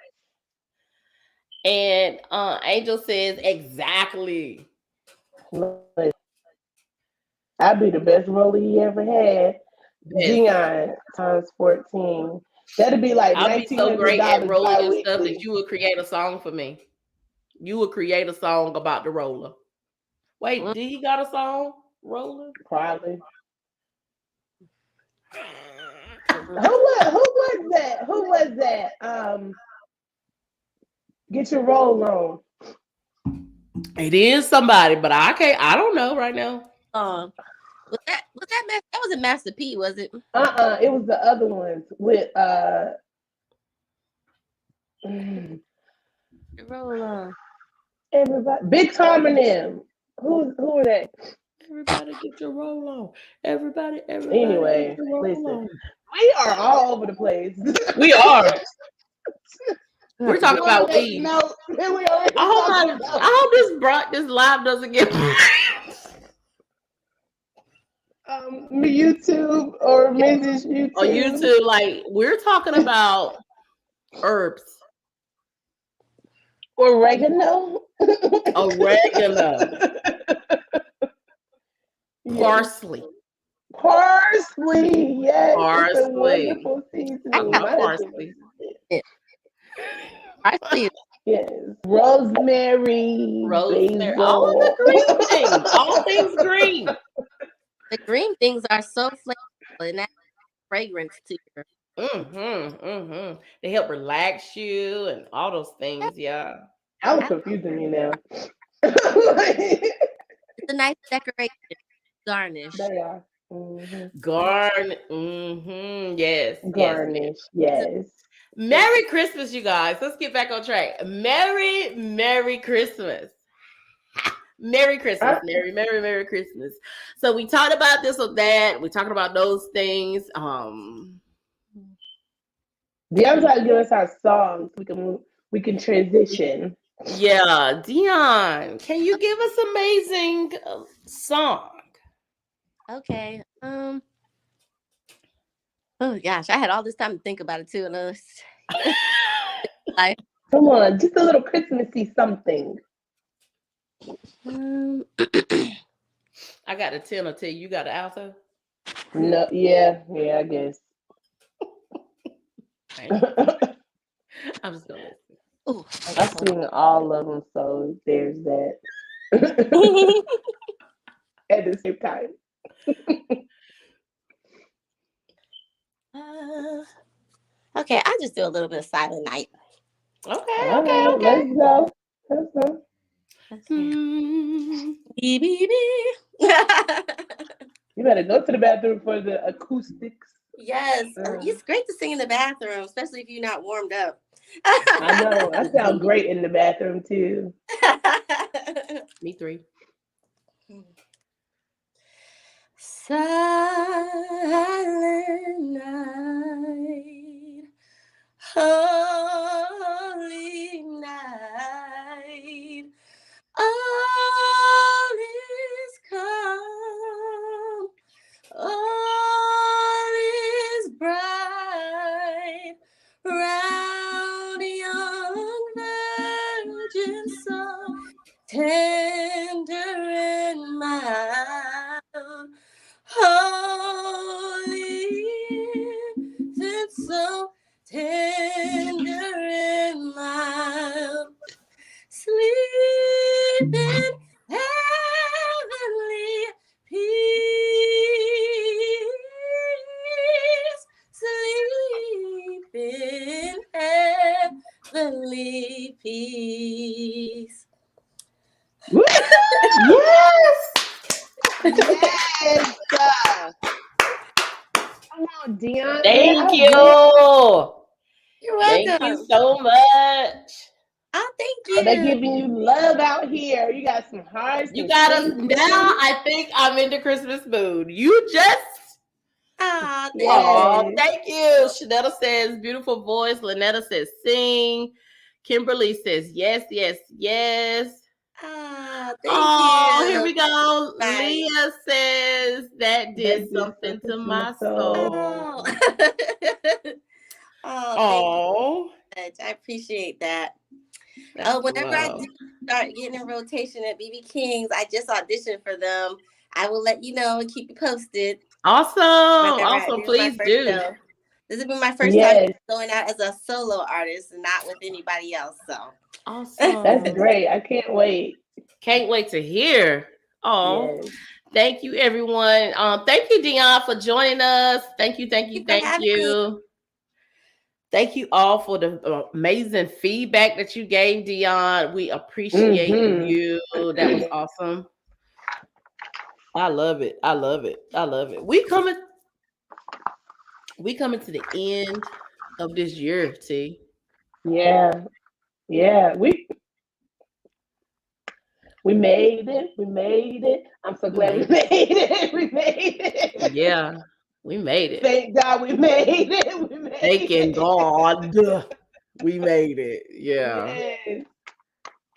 And Angel says, exactly. I'd be the best roller he ever had. Dion times 14. That'd be like I'll be so great at rolling and stuff that you would create a song for me. You would create a song about the roller. Wait, did he got a song? Roller? Probably. Who was that? Get your roll on. It is somebody, but I don't know right now. Was that wasn't Master P, was it? It was the other ones with roll on. Everybody, Big Tom and them. Who are they? Everybody get your roll on. Everybody. Anyway, listen. We are all over the place. We are. We're talking about weed. No, I hope this live doesn't get YouTube or Mrs. YouTube. On YouTube, like we're talking about herbs. Oregano. Parsley. Parsley, yes. Parsley. Parsley. Parsley. Yes. Rosemary. Basil. All of the green things. All things green. The green things are so flavorful and that fragrance to you. They help relax you and all those things. Yeah. I was confusing you now. It's a nice decoration. Garnish. They are. Yes, Garnish. Yes. Merry Christmas, you guys. Let's get back on track. Merry Christmas. Merry Christmas. Merry Christmas. So we talked about this or that. We're talking about those things. Dion's trying to give us our songs. We can transition. Yeah, Dion, can you give us an amazing song? Okay. Oh gosh, I had all this time to think about it too, and come on, just a little Christmassy something. I got a tenor too. You got an alto? No, yeah, I guess. I'm just gonna listen. Ooh, I sing all of them, so there's that. At the same time. Okay, I'll just do a little bit of Silent Night. Okay. Let's go. You better go to the bathroom for the acoustics. Yes, it's great to sing in the bathroom, especially if you're not warmed up. I know. I sound great in the bathroom too. Me three. Silent night, holy night, all is calm, all is bright, round young virgin soul, tender and mild, holy infant, so tender and mild, sleep in heavenly peace, sleep in heavenly peace. Yes! Yes! Come on, Dion. Thank you. You're welcome. Thank you so much. Oh, thank you. They're giving you love out here. You got some hearts. You got us now. I think I'm in the Christmas mood. You just. Thank you. Shanetta says, beautiful voice. Lynetta says, sing. Kimberly says, yes. Thank you. Here we go. Nice. Leah says, that did something to my soul. Oh, thank you. I appreciate that. Whenever I do start getting in rotation at BB King's, I just auditioned for them. I will let you know and keep you posted. Awesome. Please do. Show. This has been my first time going out as a solo artist and not with anybody else. So awesome. That's great. I can't wait. Can't wait to hear. Thank you, everyone. Thank you, Dion, for joining us. Thank you. Thank you all for the amazing feedback that you gave, Dion. We appreciate you. That was awesome. I love it. We coming to the end of this year, T. Yeah. We made it. I'm so glad we made it. Yeah, we made it. Thank God we made it. Thanking God. We made it. Yeah. Yes.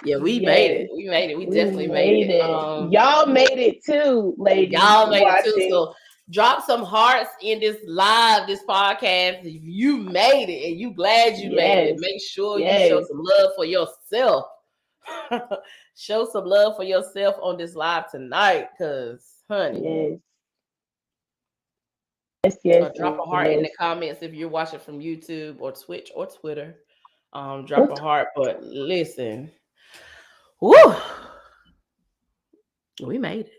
Yeah, we made it. We definitely made it. Y'all made it too, ladies. Y'all made it too. So drop some hearts in this podcast. If you made it and you glad you made it, make sure you show some love for yourself. Show some love for yourself on this live tonight, because honey. Yes. Drop a heart in the comments if you're watching from YouTube or Twitch or Twitter. Drop a heart. But listen, woo, we made it.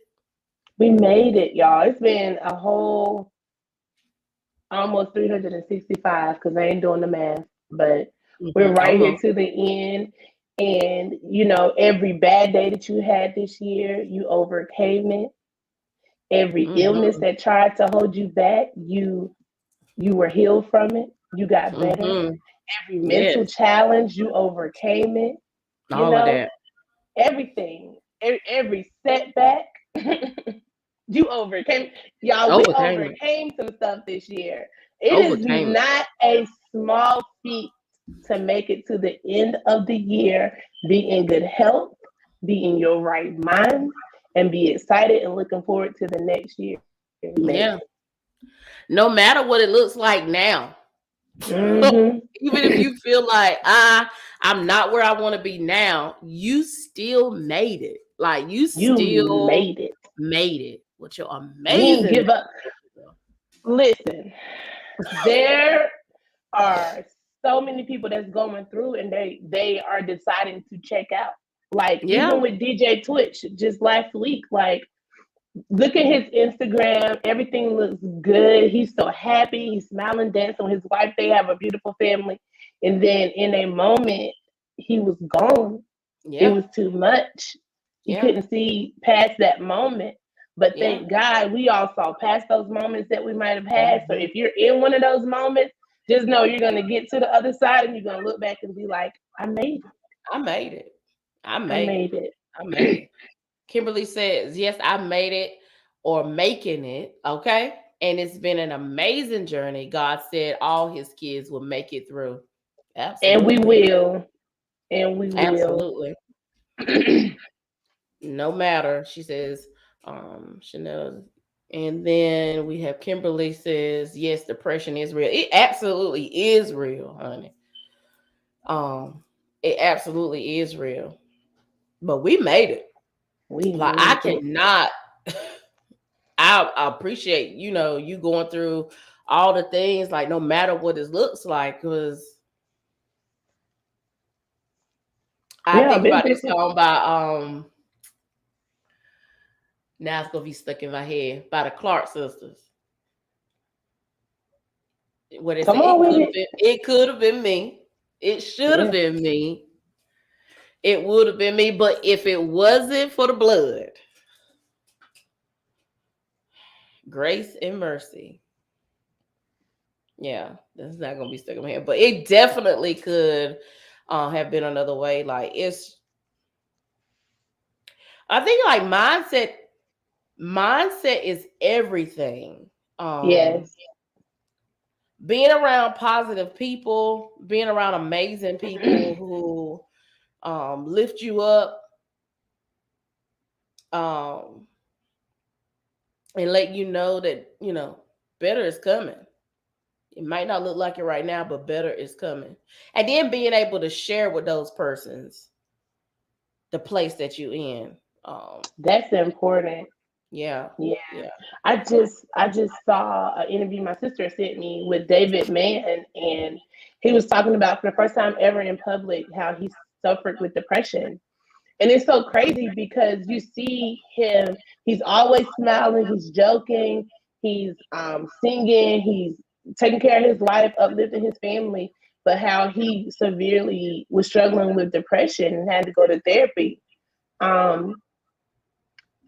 We made it, y'all. It's been a whole almost 365 because I ain't doing the math, but we're right here to the end. And every bad day that you had this year, you overcame it. Every illness that tried to hold you back, you were healed from it. You got better. Every mental challenge, you overcame it. All of that. Everything, every setback, you overcame. Y'all, we overcame some stuff this year. It is not a small feat to make it to the end of the year, be in good health, be in your right mind, and be excited and looking forward to the next year. Yeah. No matter what it looks like now. Even if you feel like I'm not where I want to be now, you still made it. Like you still made it. Which you're amazing. You give up. Listen, there are so many people that's going through and they are deciding to check out. Like even with DJ Twitch just last week, like look at his Instagram. Everything looks good. He's so happy. He's smiling, dancing with his wife. They have a beautiful family. And then in a moment, he was gone. It was too much. He couldn't see past that moment. But thank God we all saw past those moments that we might have had. So if you're in one of those moments, just know you're going to get to the other side and you're going to look back and be like, I made it. I made it. I made it. Kimberly says, yes, I made it or making it. Okay. And it's been an amazing journey. God said all his kids will make it through. Absolutely. And we will. Absolutely. No matter. She says, Chanel. And then we have Kimberly says, yes, depression is real. It absolutely is real, honey. It absolutely is real. But we made it. I cannot. I appreciate, you going through all the things, like no matter what it looks like, because I think about this song by now it's gonna be stuck in my head, by the Clark sisters. What it could have been me. It should have been me. It would have been me, but if it wasn't for the blood, grace and mercy. Yeah, that's not gonna be stuck in my head, but it definitely could have been another way. Like I think like mindset is everything. Yes. Being around positive people, being around amazing people who lift you up, and let you know that better is coming. It might not look like it right now, but better is coming. And then being able to share with those persons the place that you in. That's important. Yeah. I just saw an interview my sister sent me with David Mann, and he was talking about for the first time ever in public how he suffered with depression. And it's so crazy because you see him, he's always smiling, he's joking, he's singing, he's taking care of his wife, uplifting his family, but how he severely was struggling with depression and had to go to therapy.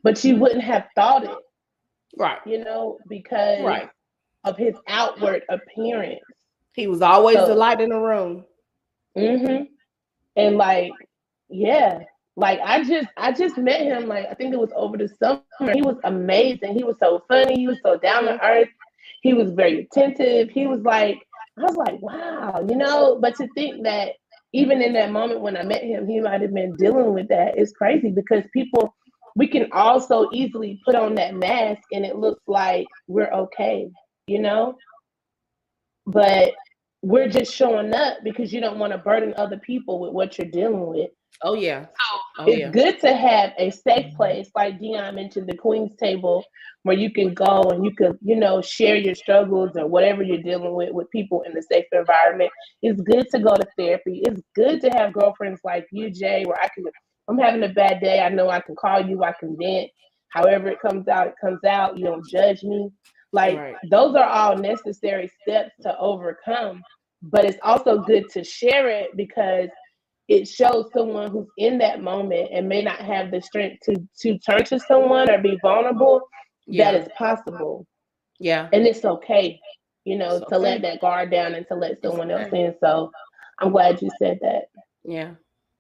But you wouldn't have thought it. Right. Because of his outward appearance. He was always the light in the room. And like I just met him, like I think it was over the summer. He was amazing. He was so funny. He was so down to earth. He was very attentive. He was like, I was like, wow, but to think that even in that moment when I met him, he might have been dealing with that is crazy, because we can also easily put on that mask and it looks like we're okay, but we're just showing up because you don't want to burden other people with what you're dealing with. Oh yeah. It's good to have a safe place, like Dion mentioned, the Queen's Table, where you can go and you can, share your struggles or whatever you're dealing with people in a safe environment. It's good to go to therapy. It's good to have girlfriends like you, Jay, where I'm having a bad day. I know I can call you. I can vent. However it comes out, it comes out. You don't judge me. Those are all necessary steps to overcome. But it's also good to share it because it shows someone who's in that moment and may not have the strength to turn to someone or be vulnerable, that is possible. Yeah. And it's okay, to let that guard down and to let someone else in. So I'm glad you said that. Yeah.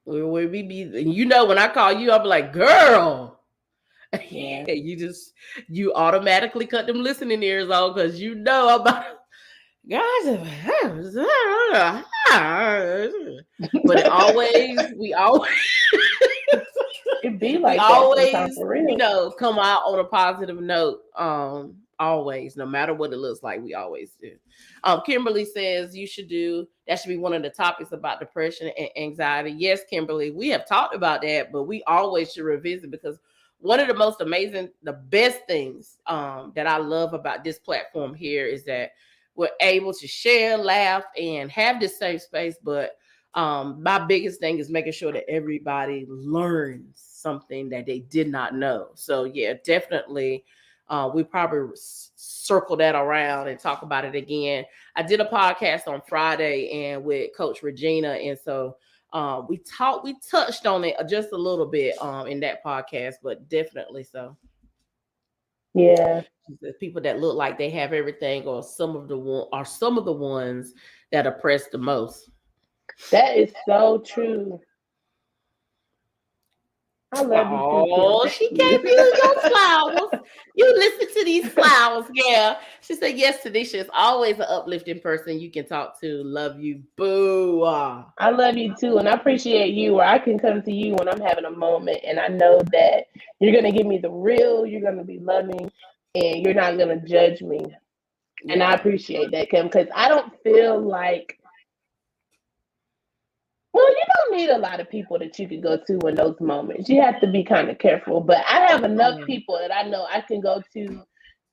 We be, when I call you, I'll be like, girl. Yeah. you automatically cut them listening ears off because I'm about guys. But we always it be like we always, come out on a positive note. Always, no matter what it looks like, we always do. Kimberly says that should be one of the topics about depression and anxiety. Yes, Kimberly, we have talked about that, but we always should revisit, because one of the most amazing, the best things that I love about this platform here is that we're able to share, laugh, and have this safe space. But my biggest thing is making sure that everybody learns something that they did not know. So yeah, definitely. We probably circle that around and talk about it again. I did a podcast on Friday and with Coach Regina. And so we touched on it just a little bit in that podcast, but definitely so. Yeah. The people that look like they have everything are some of the ones that oppress the most. That is so true. I love you. Oh, she gave you your flowers. You listen to these flowers, yeah. She said, yes, Tanisha is always an uplifting person you can talk to. Love you, boo. I love you too, and I appreciate you, where I can come to you when I'm having a moment, and I know that you're going to give me the real, you're going to be loving, and you're not going to judge me. Yeah. And I appreciate that, Kim, because I don't feel like, well, you don't need a lot of people that you can go to in those moments. You have to be kind of careful. But I have enough people that I know I can go to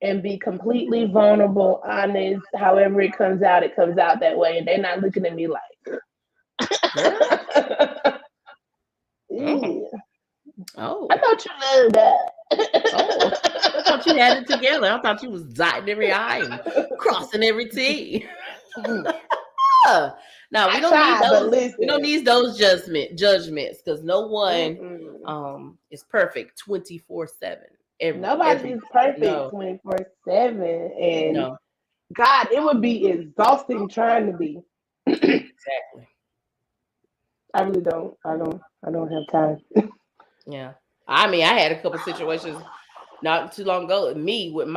and be completely vulnerable, honest. However it comes out that way. And they're not looking at me like, oh, I thought you loved that. I thought you had it together. I thought you was dotting every I and crossing every T. Now we don't need those judgments, because no one is perfect 24/7. Nobody is perfect 24/7, and God, it would be exhausting trying to be. Exactly. I really don't. I don't have time. Yeah, I mean, I had a couple situations not too long ago. Me with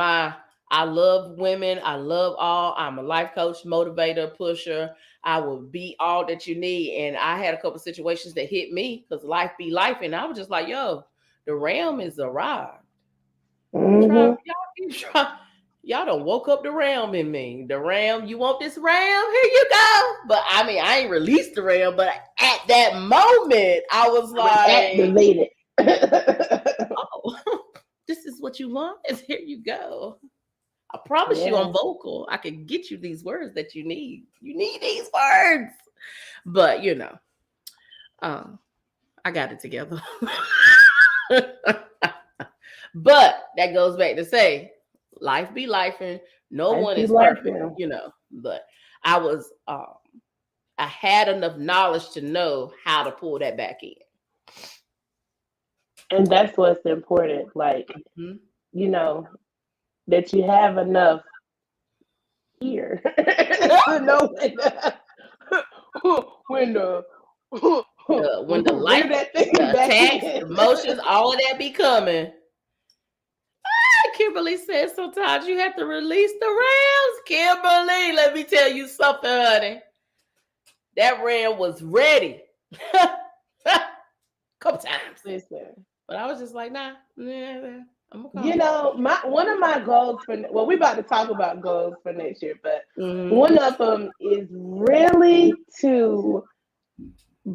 I love women. I'm a life coach, motivator, pusher. I will be all that you need. And I had a couple situations that hit me because life be life. And I was just like, yo, the ram is arrived. Mm-hmm. Y'all done woke up the ram in me. The ram, you want this ram? Here you go. But I mean, I ain't released the ram, but at that moment, I was like, activated. Oh, this is what you want? Here you go. I promise you I'm vocal. I can get you these words that you need. You need these words. But, I got it together. But that goes back to say, life be life, and no one is perfect, But I had enough knowledge to know how to pull that back in. And that's what's important. Like, that you have enough here to know when the light, the attacks, emotions, all of that be coming. Kimberly says sometimes you have to release the rams. Kimberly, let me tell you something, honey. That ram was ready. Couple times. Listen. But I was just like, nah. One of my goals we're about to talk about goals for next year, but one of them is really to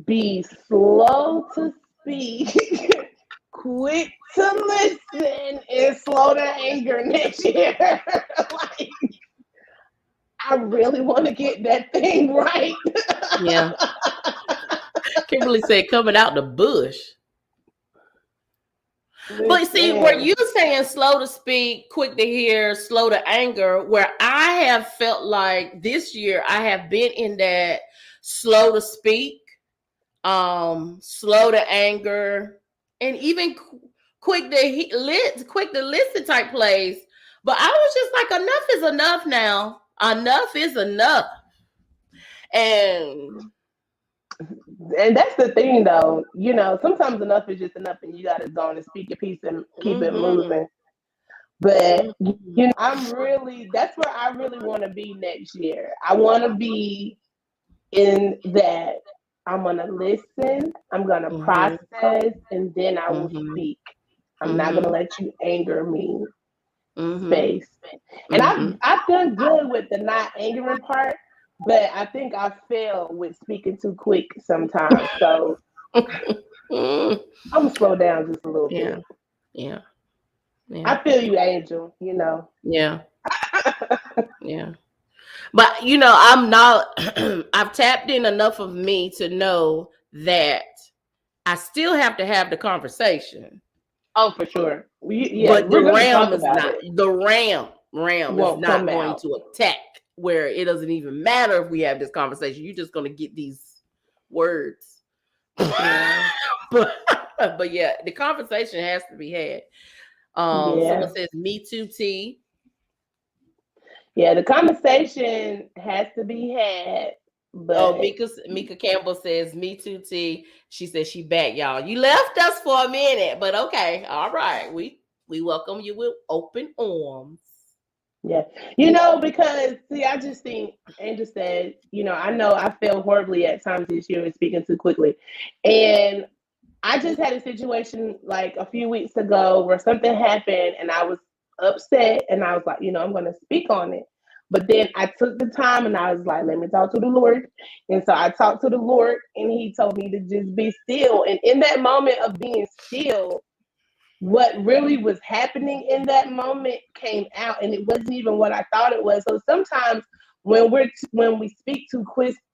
be slow to speak, quick to listen, and slow to anger next year. Like, I really want to get that thing right. Yeah. Kimberly said coming out the bush. But see, where you saying slow to speak, quick to hear, slow to anger, where I have felt like this year I have been in that slow to speak, slow to anger, and even quick to listen type place. But I was just like, enough is enough now. Enough is enough. And that's the thing, though. You know, sometimes enough is just enough, and you got to go on and speak your piece and keep it moving. But you know, that's where I really want to be next year. I want to be in that. I'm gonna listen. I'm gonna process, and then I will speak. I'm not gonna let you anger me. Space. And I've done good with the not angering part, but I think I fail with speaking too quick sometimes. So I'm gonna slow down just a little bit. Yeah. I feel you, Angel. You know. Yeah. Yeah. But you know, I'm not. I've tapped in enough of me to know that I still have to have the conversation. Oh, for sure. But the RAM is not. The RAM is not going to attack where it doesn't even matter if we have this conversation. You're just going to get these words. But yeah, the conversation has to be had. Someone says, "Me too, T." Yeah, the conversation has to be had. But Mika Campbell says, "Me too, T." She says she back, y'all. You left us for a minute, but okay, all right. We welcome you with open arms. Yeah, you know, because see, I just think Angel said, you know I failed horribly at times this year with speaking too quickly, and I just had a situation like a few weeks ago where something happened, and I was upset, and I was like, I'm going to speak on it. But then I took the time and I was like, let me talk to the Lord. And so I talked to the Lord, and he told me to just be still. And in that moment of being still, what really was happening in that moment came out, and it wasn't even what I thought it was. So sometimes when we speak too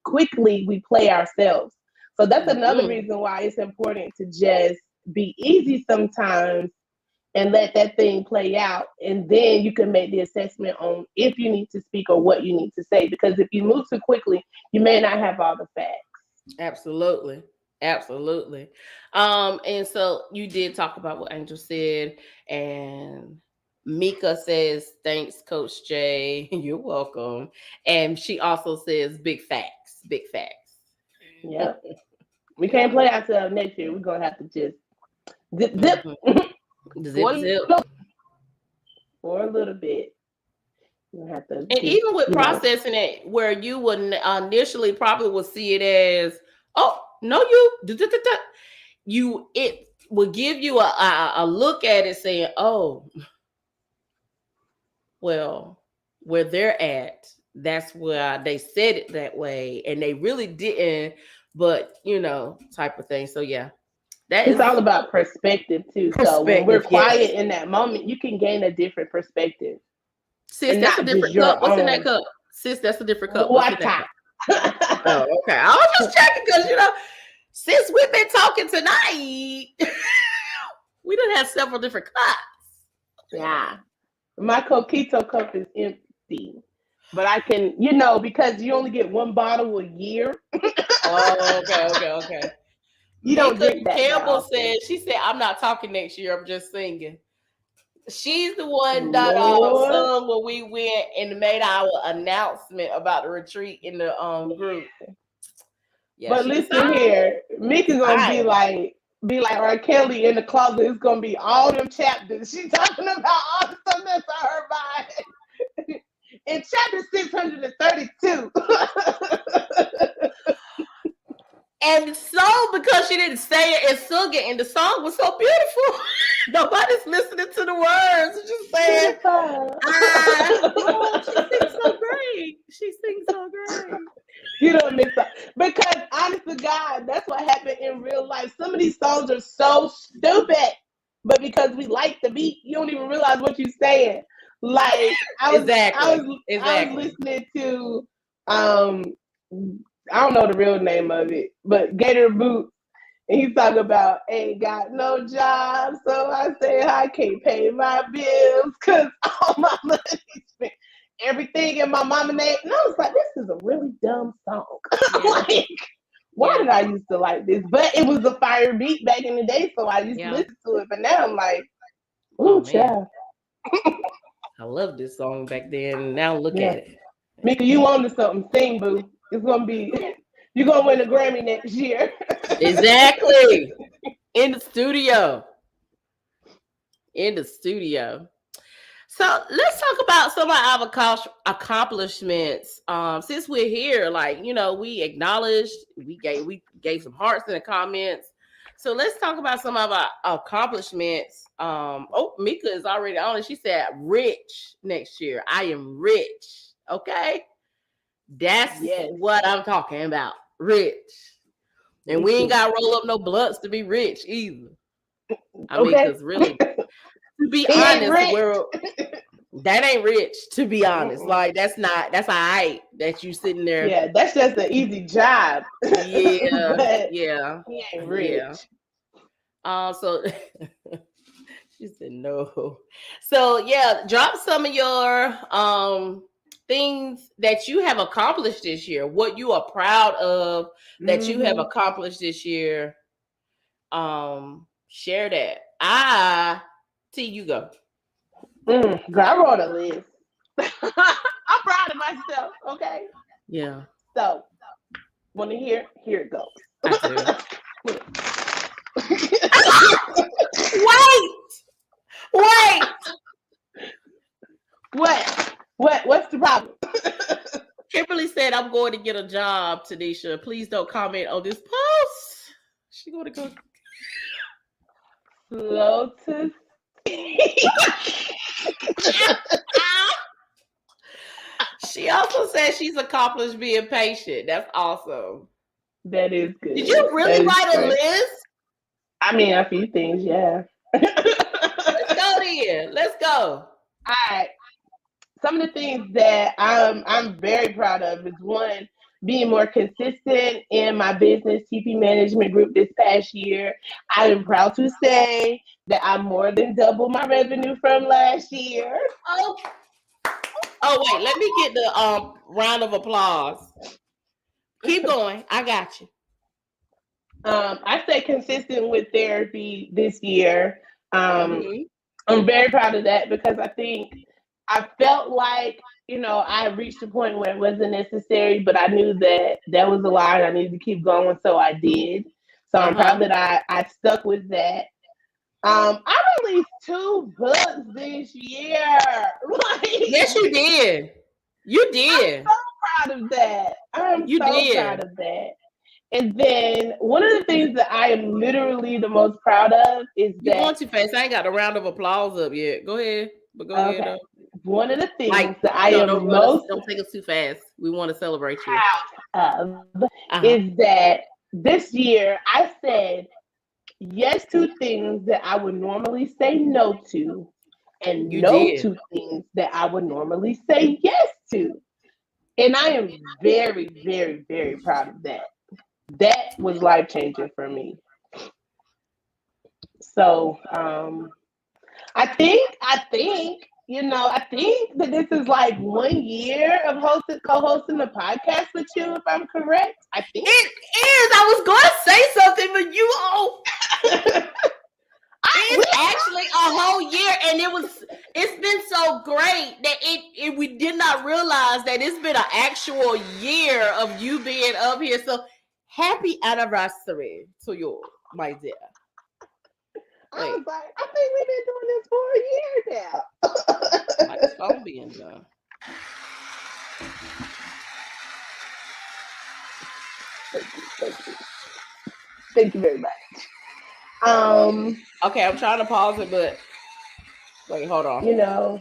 quickly, we play ourselves. So that's another reason why it's important to just be easy sometimes and let that thing play out. And then you can make the assessment on if you need to speak or what you need to say. Because if you move too quickly, you may not have all the facts. Absolutely. Absolutely. And so you did talk about what Angel said. And Mika says, thanks, Coach Jay. You're welcome. And she also says, big facts. Big facts. Yeah. We can't play ourselves next year. We're going to have to just zip. Zip. For a little bit. You have to. And even with processing it, where you would initially probably will see it as, oh, no, it will give you a look at it saying, oh, well, where they're at, that's where they said it that way, and they really didn't, but type of thing. So yeah, it's all about perspective too. So when we're quiet in that moment, you can gain a different perspective. Sis, that's a different cup. What's in that cup? Sis, that's a different cup. What's in that cup? Oh, okay. I was just checking because since we've been talking tonight, we done have several different cups. Yeah. My Coquito cup is empty. But I can, because you only get one bottle a year. Oh, okay. You don't drink that. Campbell said, she said, I'm not talking next year, I'm just singing. She's the one that sung when we went and made our announcement about the retreat in the group. Yeah, but listen here, Mika's gonna be like R. Kelly in the closet. It's gonna be all them chapters. She's talking about all the stuff that's on her mind. In chapter 632. And so, because she didn't say it and sung it, and the song was so beautiful, nobody's listening to the words. It's just saying, she sings so great. You don't miss out. Because honest to God, that's what happened in real life. Some of these songs are so stupid, but because we like the beat, you don't even realize what you're saying. Like I was listening to I don't know the real name of it, but Gator Boots, and he's talking about ain't got no job, so I say I can't pay my bills because all my money spent everything in my mama name. And I was like, this is a really dumb song. Like, why did I used to like this? But it was a fire beat back in the day, so I used to listen to it. But now I'm like, ooh, child. I love this song back then. Now look at it. Mika, you on to something. Sing, boo. It's gonna be, you're gonna win a Grammy next year. Exactly. In the studio. In the studio. So let's talk about some of our accomplishments. Since we're here, like, you know, we acknowledged, we gave some hearts in the comments. So let's talk about some of our accomplishments. Mika is already on it. She said rich next year. I am rich. Okay. That's what I'm talking about. Rich. And we ain't got to roll up no blunts to be rich either. I mean, because really, to be honest, that ain't rich, to be honest. Like, that's all right that you sitting there. Yeah, that's just an easy job. Yeah, yeah. He ain't rich. Yeah. So she said no. So yeah, drop some of your things that you have accomplished this year, what you are proud of that you have accomplished this year. Share that. You go. I wrote a list. I'm proud of myself. Okay. Yeah. So, want to hear? Here it goes. Wait. What's the problem? Kimberly said, "I'm going to get a job, Tanisha. Please don't comment on this post." She going to go slow to She also said she's accomplished being patient. That's awesome. That is good. Did you really write a list? I mean, a few things, yeah. Let's go then. Let's go. All right. Some of the things that I'm very proud of is, one, being more consistent in my business TP management group this past year. I am proud to say that I more than doubled my revenue from last year. Oh wait, let me get the round of applause. Keep going. I got you. I stay consistent with therapy this year. I'm very proud of that because I think I felt like, you know, I reached a point where it wasn't necessary, but I knew that was a line I needed to keep going, so I did. So I'm proud that I stuck with that. I released 2 books this year. Yes, you did. You did. I'm so proud of that. Proud of that. And then one of the things that I am literally the most proud of is You're going too fast. I ain't got a round of applause up yet. Go ahead. But go ahead. One of the things that I am most... Don't take us too fast. We want to celebrate you. Proud of is that this year I said yes to things that I would normally say no to, and to things that I would normally say yes to. And I am very, very, very proud of that. That was life-changing for me. So I think that this is like 1 year of co-hosting the podcast with you, if I'm correct. I think it is. I was going to say something, but you all. It's actually a whole year, and it's been so great that we did not realize that it's been an actual year of you being up here. So happy anniversary to you, my dear. I was like, I think we've been doing this for a year now. Like it's phone being done. Thank you very much. Okay, I'm trying to pause it, but wait, hold on. You know,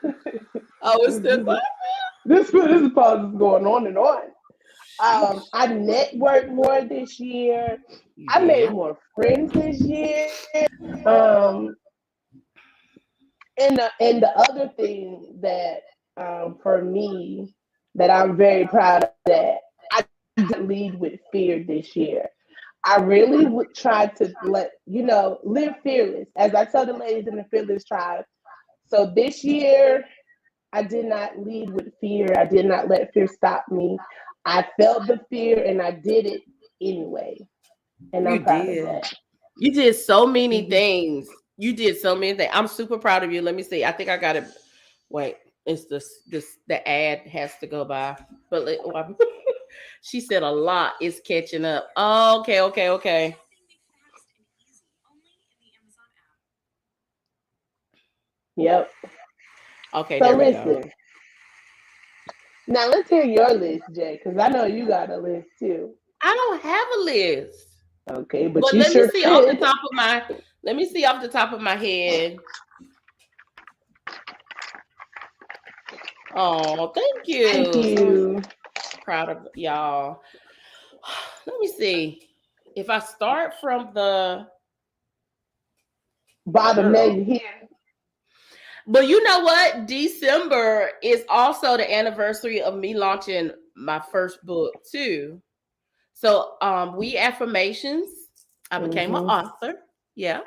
it's still this pause is going on and on. I networked more this year. Yeah. I made more friends this year. And the other thing that for me that I'm very proud of, that I didn't lead with fear this year. I really would try to live fearless, as I tell the ladies in the Fearless Tribe. So this year, I did not lead with fear. I did not let fear stop me. I felt the fear and I did it anyway. And I'm proud of that. You did so many things. You did so many things. I'm super proud of you. Let me see. I think I got it. Wait, it's the ad has to go by. But she said a lot is catching up. Oh, okay. Yep. Okay, so there we listen. go. Now let's hear your list, Jay, because I know you got a list too. I don't have a list. Okay, but you let sure me see could. off the top of my head. Oh, thank you. Thank you. So proud of y'all. Let me see. If I start from the bottom maybe here. But you know what? December is also the anniversary of me launching my first book too. So We Affirmations. I became an author. Yeah.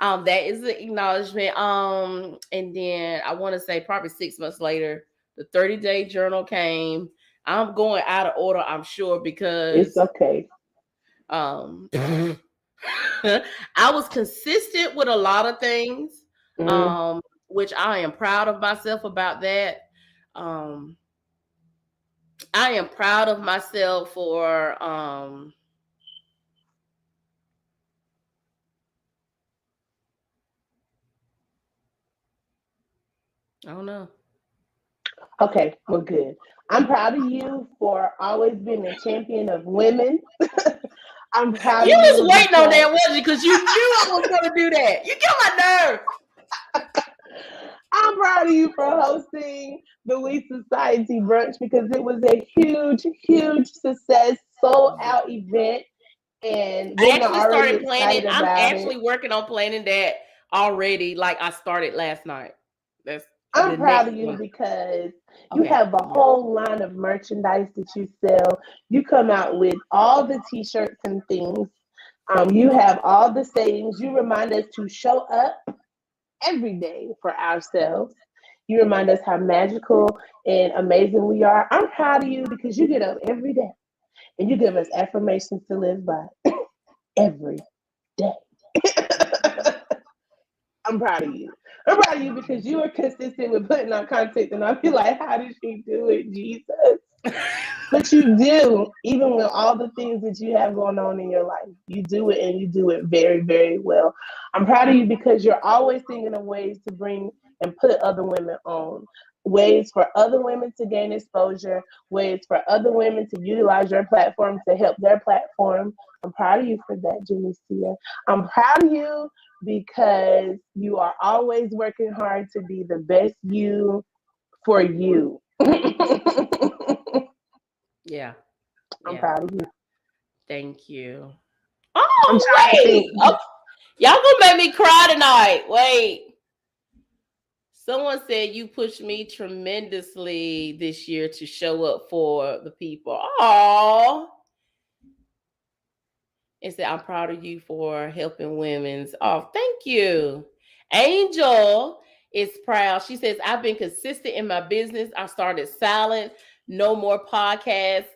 That is the acknowledgement. And then I want to say probably 6 months later, the 30-day journal came. I'm going out of order, I'm sure, because it's okay. I was consistent with a lot of things. Which I am proud of myself about that. I am proud of myself for I don't know. Okay, well, good. I'm proud of you for always being a champion of women. I'm proud you of you. You was waiting on that, wasn't you? Because you knew I was going to do that. You get my nerve. I'm proud of you for hosting the We Society brunch because it was a huge, huge success, sold out event. And I actually started planning. I'm actually working on planning that already. Like I started last night. I'm proud of you because you have a whole line of merchandise that you sell. You come out with all the t-shirts and things. You have all the sayings. You remind us to show up every day for ourselves. You remind us how magical and amazing we are. I'm proud of you because you get up every day and you give us affirmations to live by every day. I'm proud of you. I'm proud of you because you are consistent with putting out content, and I feel like, how did she do it, Jesus? But you do, even with all the things that you have going on in your life. You do it, and you do it very, very well. I'm proud of you because you're always thinking of ways to bring and put other women on, ways for other women to gain exposure, ways for other women to utilize your platform to help their platform. I'm proud of you for that, Janicia. I'm proud of you because you are always working hard to be the best you for you. Yeah. I'm proud of you. Thank you. Oh, wait. Oh, y'all gonna make me cry tonight. Wait. Someone said you pushed me tremendously this year to show up for the people. Oh. And said, I'm proud of you for helping women's. Oh, thank you. Angel is proud. She says, I've been consistent in my business. I started Salad, No More Podcasts.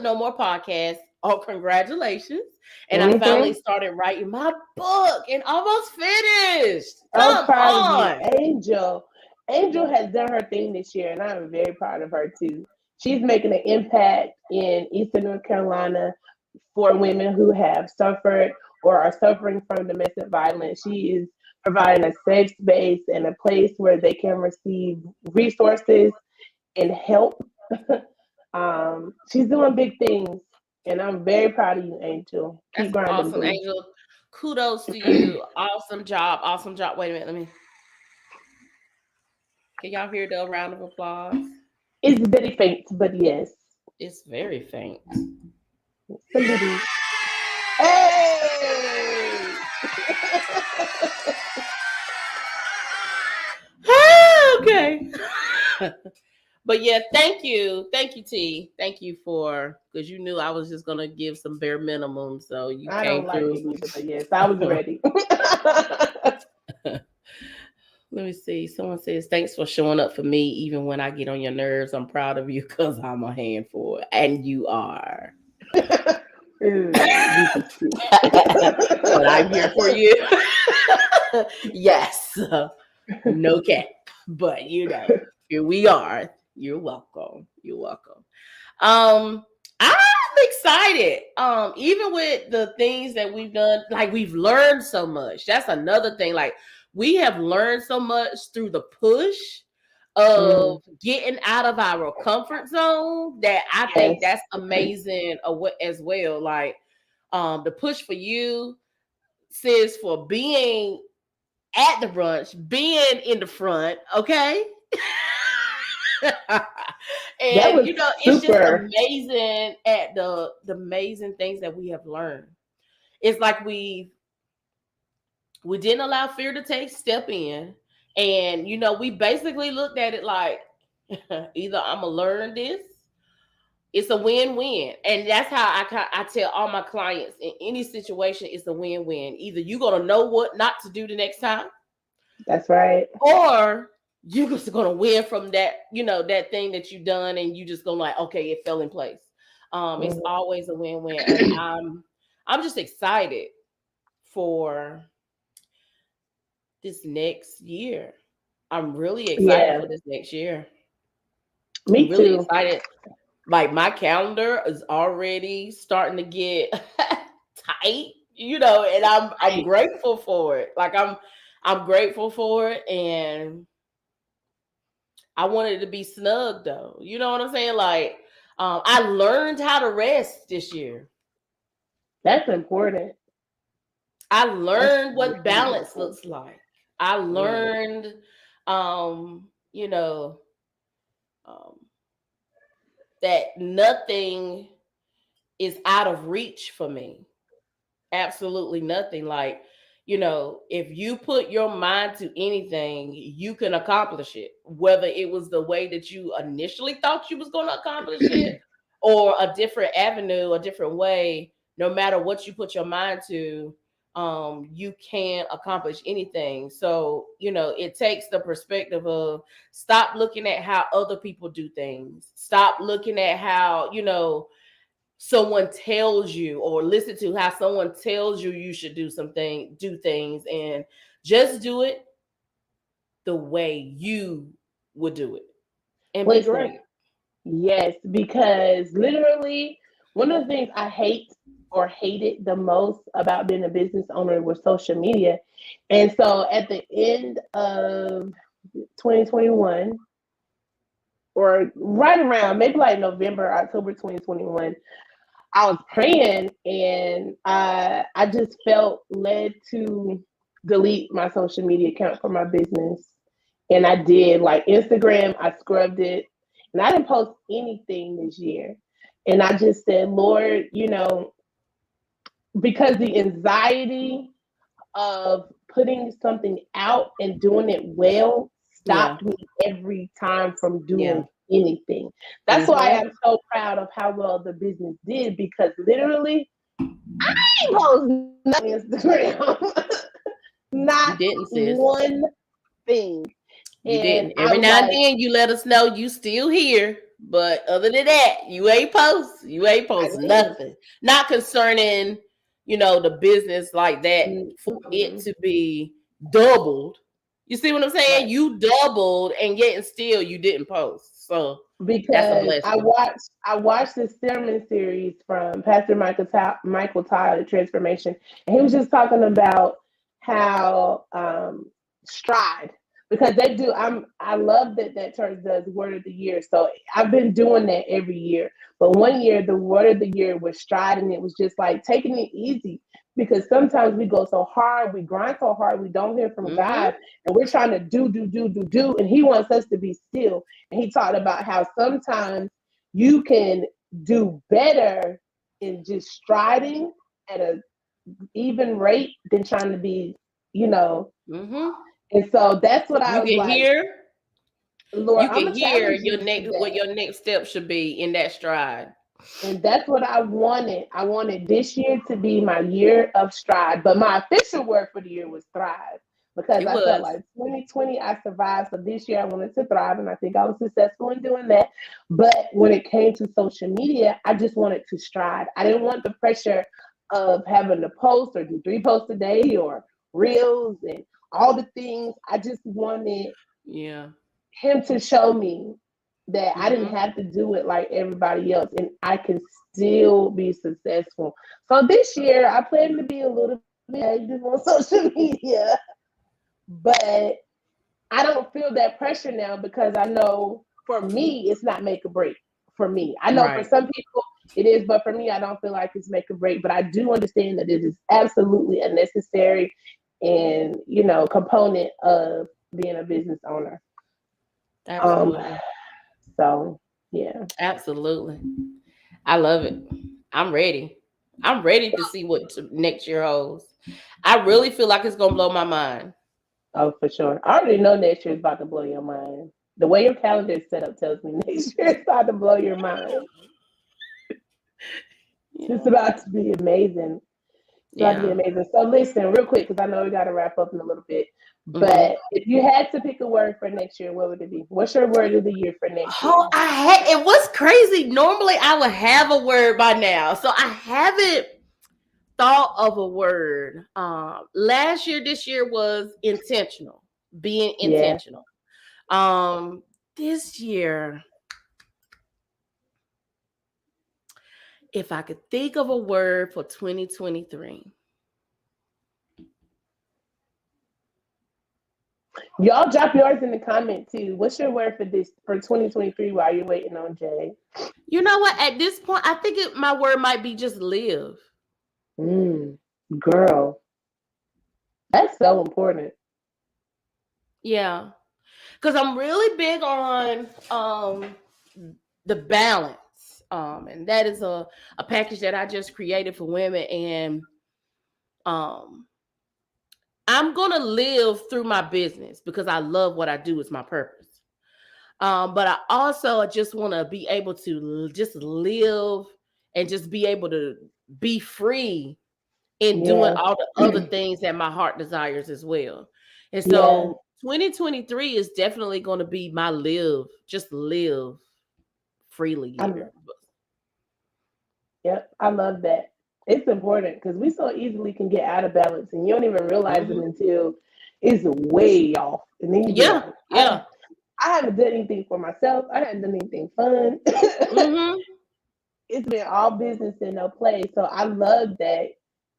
No More Podcasts. Oh, congratulations. And I finally started writing my book and almost finished. Come on. Angel. Angel has done her thing this year, and I'm very proud of her too. She's making an impact in Eastern North Carolina for women who have suffered or are suffering from domestic violence. She is providing a safe space and a place where they can receive resources and help. She's doing big things, and I'm very proud of you, Angel. Keep grinding, awesome, please. Angel. Kudos to you. Awesome job. Wait a minute. Let me. Can y'all hear the round of applause? It's very faint, but yes. It's very faint. Hey! Okay. But yeah, thank you, T. Thank you because you knew I was just gonna give some bare minimum, so you came through. Like it either, but yes, I was ready. Let me see. Someone says, thanks for showing up for me even when I get on your nerves. I'm proud of you because I'm a handful. And you are. But I'm here for you. Yes. No cap. But here we are. You're welcome. You're welcome. I'm excited. Even with the things that we've done, like we've learned so much. That's another thing. Like we have learned so much through the push of getting out of our comfort zone that I think that's amazing as well. Like the push for you, sis, for being at the brunch, being in the front, okay? And it's just amazing at the amazing things that we have learned. It's like we didn't allow fear to step in, and we basically looked at it like either I'm gonna learn this. It's a win-win, and that's how I tell all my clients in any situation. It's a win-win. Either you're gonna know what not to do the next time. That's right. Or you're just gonna win from that, that thing that you've done, and you just gonna like, okay, it fell in place. It's always a win-win, and I'm just excited for this next year. I'm really excited for this next year. Me really too. Excited. Like my calendar is already starting to get tight, and I'm grateful for it. Like I'm grateful for it, and I want it to be snug though. You know what I'm saying? Like, I learned how to rest this year. That's important. I learned what balance looks like. I learned, that nothing is out of reach for me. Absolutely nothing. Like, if you put your mind to anything, you can accomplish it. Whether it was the way that you initially thought you was going to accomplish it, or a different avenue, a different way, no matter what you put your mind to, you can accomplish anything. So, it takes the perspective of stop looking at how other people do things. Stop looking at how, someone tells you, or listen to how someone tells you should do things, and just do it the way you would do it and be great. Yes, because literally one of the things I hated the most about being a business owner was social media. And so at the end of 2021, or right around maybe like November, October 2021, I was praying, and I just felt led to delete my social media account for my business. And I did. Like Instagram, I scrubbed it, and I didn't post anything this year. And I just said, Lord, because the anxiety of putting something out and doing it well stopped me every time from doing anything. That's why I'm so proud of how well the business did, because literally I ain't posting nothing on Instagram. Not one thing. You didn't. Every now and then you let us know you still here. But other than that, you ain't post. You ain't post nothing. Not concerning, the business like that, for it to be doubled. You see what I'm saying? Right. You doubled, and yet and still you didn't post. So because I watched this sermon series from Pastor Michael Tyler, Transformation, and he was just talking about how Stride, because they do. I love that church does Word of the Year. So I've been doing that every year. But one year the Word of the Year was Stride, and it was just like taking it easy, because sometimes we go so hard, we grind so hard, we don't hear from God, and we're trying to do, and he wants us to be still. And he talked about how sometimes you can do better in just striding at a even rate than trying to be, And so that's what I was like. Lord, you can hear what your next step should be in that stride. And that's what I wanted. I wanted this year to be my year of stride, but my official word for the year was thrive. because I felt like 2020 I survived. So this year I wanted to thrive, and I think I was successful in doing that. But when it came to social media, I just wanted to strive. I didn't want the pressure of having to post or do 3 posts a day or reels and all the things. I just wanted him to show me that I didn't have to do it like everybody else, and I can still be successful. So this year I plan to be a little bit active on social media, but I don't feel that pressure now because I know for me it's not make or break for me. I know for some people it is, but for me I don't feel like it's make or break. But I do understand that it is absolutely a necessary and component of being a business owner. Absolutely. So yeah. Absolutely. I love it. I'm ready. I'm ready to see what next year holds. I really feel like it's gonna blow my mind. Oh, for sure. I already know next year is about to blow your mind. The way your calendar is set up tells me next year is about to blow your mind. It's about to be amazing. It's about to be amazing. So listen, real quick, because I know we got to wrap up in a little bit. But if you had to pick a word for next year, what would it be? What's your word of the year for next year? It was crazy. Normally I would have a word by now. So I haven't thought of a word. Last year, this year was intentional, being intentional. This year, if I could think of a word for 2023. Y'all drop yours in the comment too. What's your word for 2023 while you're waiting on Jay? You know what? At this point, I think my word might be just live. Girl. That's so important. Yeah. Because I'm really big on the balance. And that is a package that I just created for women. And I'm gonna live through my business because I love what I do. It's my purpose. But I also just want to be able to just live and just be able to be free in doing all the other things that my heart desires as well. And so 2023 is definitely going to be my live freely year. Yep, I love that. It's important because we so easily can get out of balance and you don't even realize it until it's way off. And then I haven't done anything for myself. I haven't done anything fun. It's been all business and no play. So I love that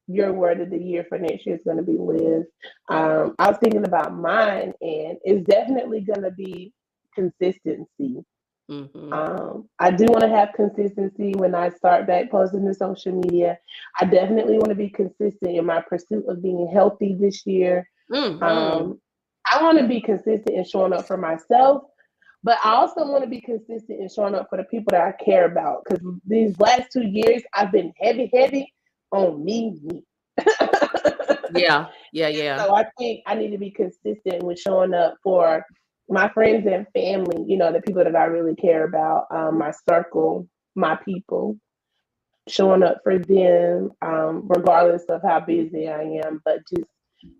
your word of the year for next year is going to be live. I was thinking about mine, and it's definitely going to be consistency. I do want to have consistency when I start back posting to social media. I definitely want to be consistent in my pursuit of being healthy this year. I want to be consistent in showing up for myself, but I also want to be consistent in showing up for the people that I care about. Because these last 2 years, I've been heavy on me. Yeah. So I think I need to be consistent with showing up for my friends and family, the people that I really care about, my circle, my people, showing up for them, regardless of how busy I am, but just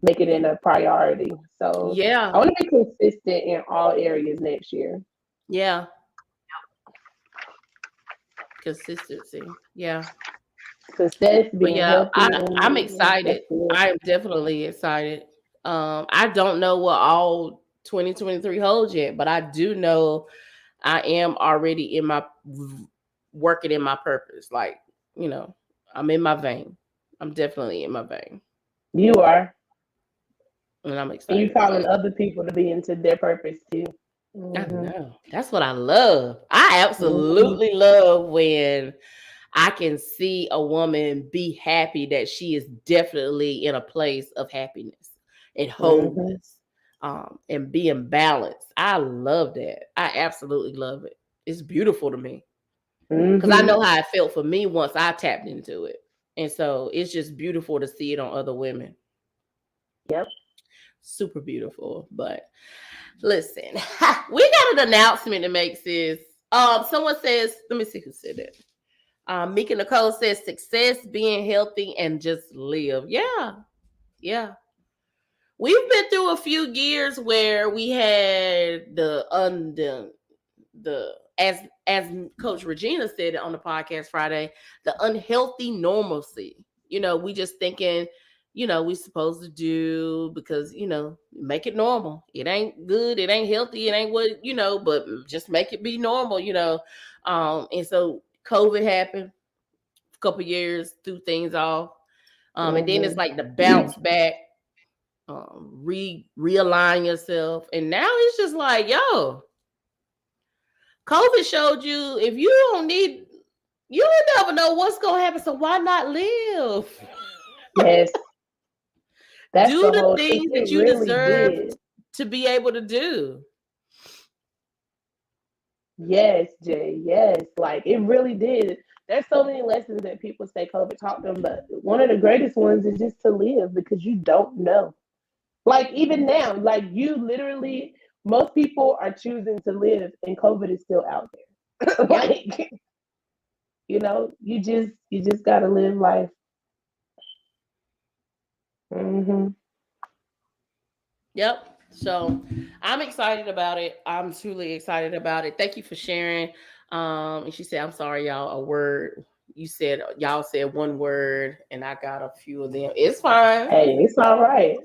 make it in a priority. So I want to be consistent in all areas next year. Yeah. Consistency. Yeah. Success, being healthy. I'm excited. I am definitely excited. I don't know what all 2023 holds yet, but I do know I am already working in my purpose. Like, I'm in my vein. I'm definitely in my vein. You are. And I'm excited. And you're calling other people to be into their purpose too. I know. That's what I love. I absolutely love when I can see a woman be happy that she is definitely in a place of happiness and wholeness, and being balanced. I love that. I absolutely love it. It's beautiful to me because I know how it felt for me once I tapped into it. And so it's just beautiful to see it on other women. Yep. Super beautiful. But listen, we got an announcement to make, sis. Someone says, let me see who said it. Mika Nicole says success, being healthy, and just live. Yeah. we've been through a few years where we had the as Coach Regina said on the podcast Friday, the unhealthy normalcy. We just thinking, we supposed to do because, make it normal. It ain't good. It ain't healthy. It ain't what, but just make it be normal, and so COVID happened a couple years, threw things off. And then it's like the bounce back, realign yourself. And now it's just like, yo, COVID showed you if you don't need, you don't never know what's going to happen. So why not live? Yes. Do the things that you really deserve to be able to do. Yes, Jay. Yes. Like it really did. There's so many lessons that people say COVID taught them, but one of the greatest ones is just to live because you don't know. Like even now, like you literally, most people are choosing to live and COVID is still out there. Like, you just gotta live life. Mm-hmm. Yep. So I'm excited about it. I'm truly excited about it. Thank you for sharing. And she said, I'm sorry, y'all, a word. Y'all said one word and I got a few of them. It's fine. Hey, it's all right.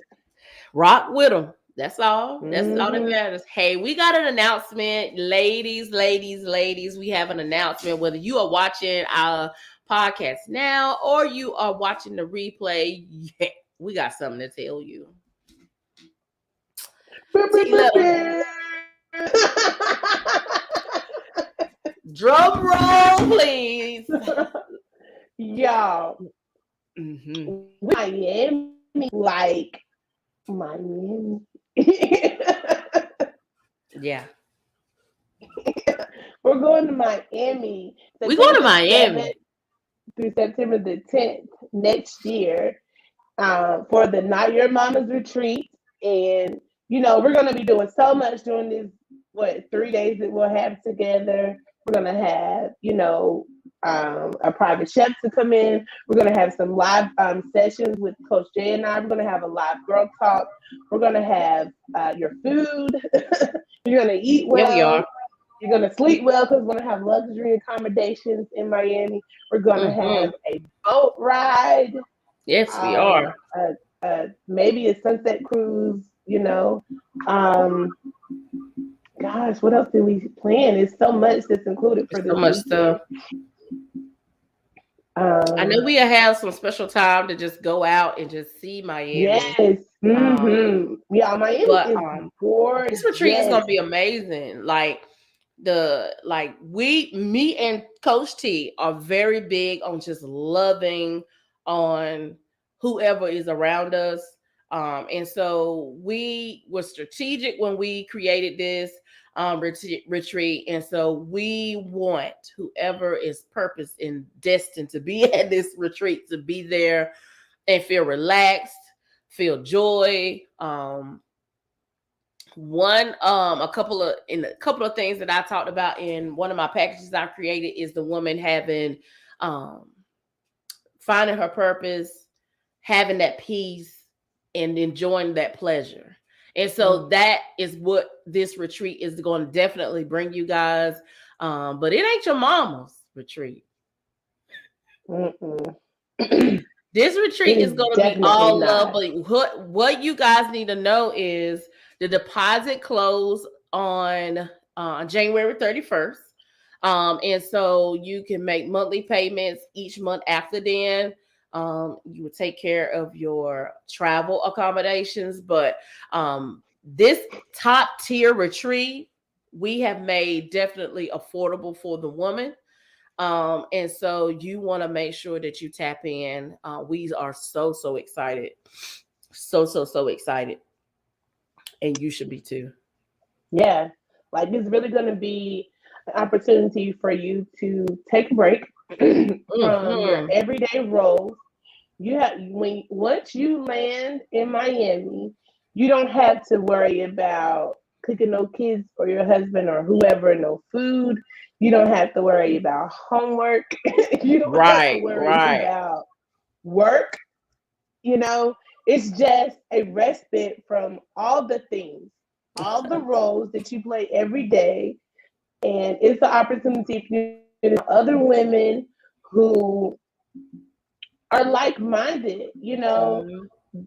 Rock with them. That's all. That's all that matters. Hey, we got an announcement. Ladies. We have an announcement. Whether you are watching our podcast now or you are watching the replay, we got something to tell you. Drum roll, please. Y'all. Miami. Yeah. We're going to Miami. We're going to Miami through September the 10th next year for the Not Your Mama's retreat. And, we're going to be doing so much during these, 3 days that we'll have together. We're going to have, a private chef to come in. We're going to have some live sessions with Coach Jay and I. We're going to have a live girl talk. We're going to have your food. You're going to eat well. Here we are. You're going to sleep well because we're going to have luxury accommodations in Miami. We're going to have a boat ride. Yes, we are. Maybe a sunset cruise, Gosh, what else did we plan? It's so much that's included for this. So much stuff. I know we'll have some special time to just go out and just see Miami. Yes. Yeah, Miami is gorgeous. This retreat is gonna be amazing. Me and Coach T are very big on just loving on whoever is around us. And so we were strategic when we created this retreat. And so we want whoever is purposed and destined to be at this retreat to be there and feel relaxed, feel joy. A couple of things that I talked about in one of my packages I created is the woman having finding her purpose, having that peace, and enjoying that pleasure. And so that is what this retreat is going to definitely bring you guys. But it ain't your mama's retreat. This retreat is going to be all love. But what you guys need to know is the deposit closed on January 31st. And so you can make monthly payments each month after then. You would take care of your travel accommodations, but this top tier retreat we have made definitely affordable for the woman. And so you want to make sure that you tap in. We are so excited. So excited. And you should be too. Yeah. Like it's really going to be an opportunity for you to take a break from your everyday roles. Once you land in Miami, you don't have to worry about cooking no kids for your husband or whoever, no food. You don't have to worry about homework. You don't have to worry about work. It's just a respite from all the things, all the roles that you play every day. And it's an opportunity for you to know other women who are like-minded,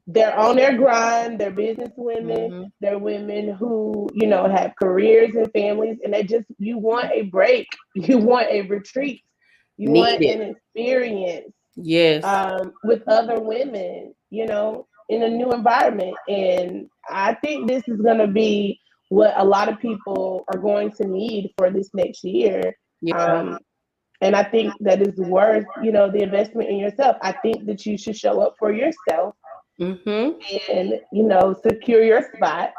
they're on their grind, they're business women, they're women who, have careers and families, and you want a break, you want a retreat, you want an experience. Yes. With other women, in a new environment. And I think this is going to be what a lot of people are going to need for this next year. Yeah. And I think that is worth, the investment in yourself. I think that you should show up for yourself and, secure your spot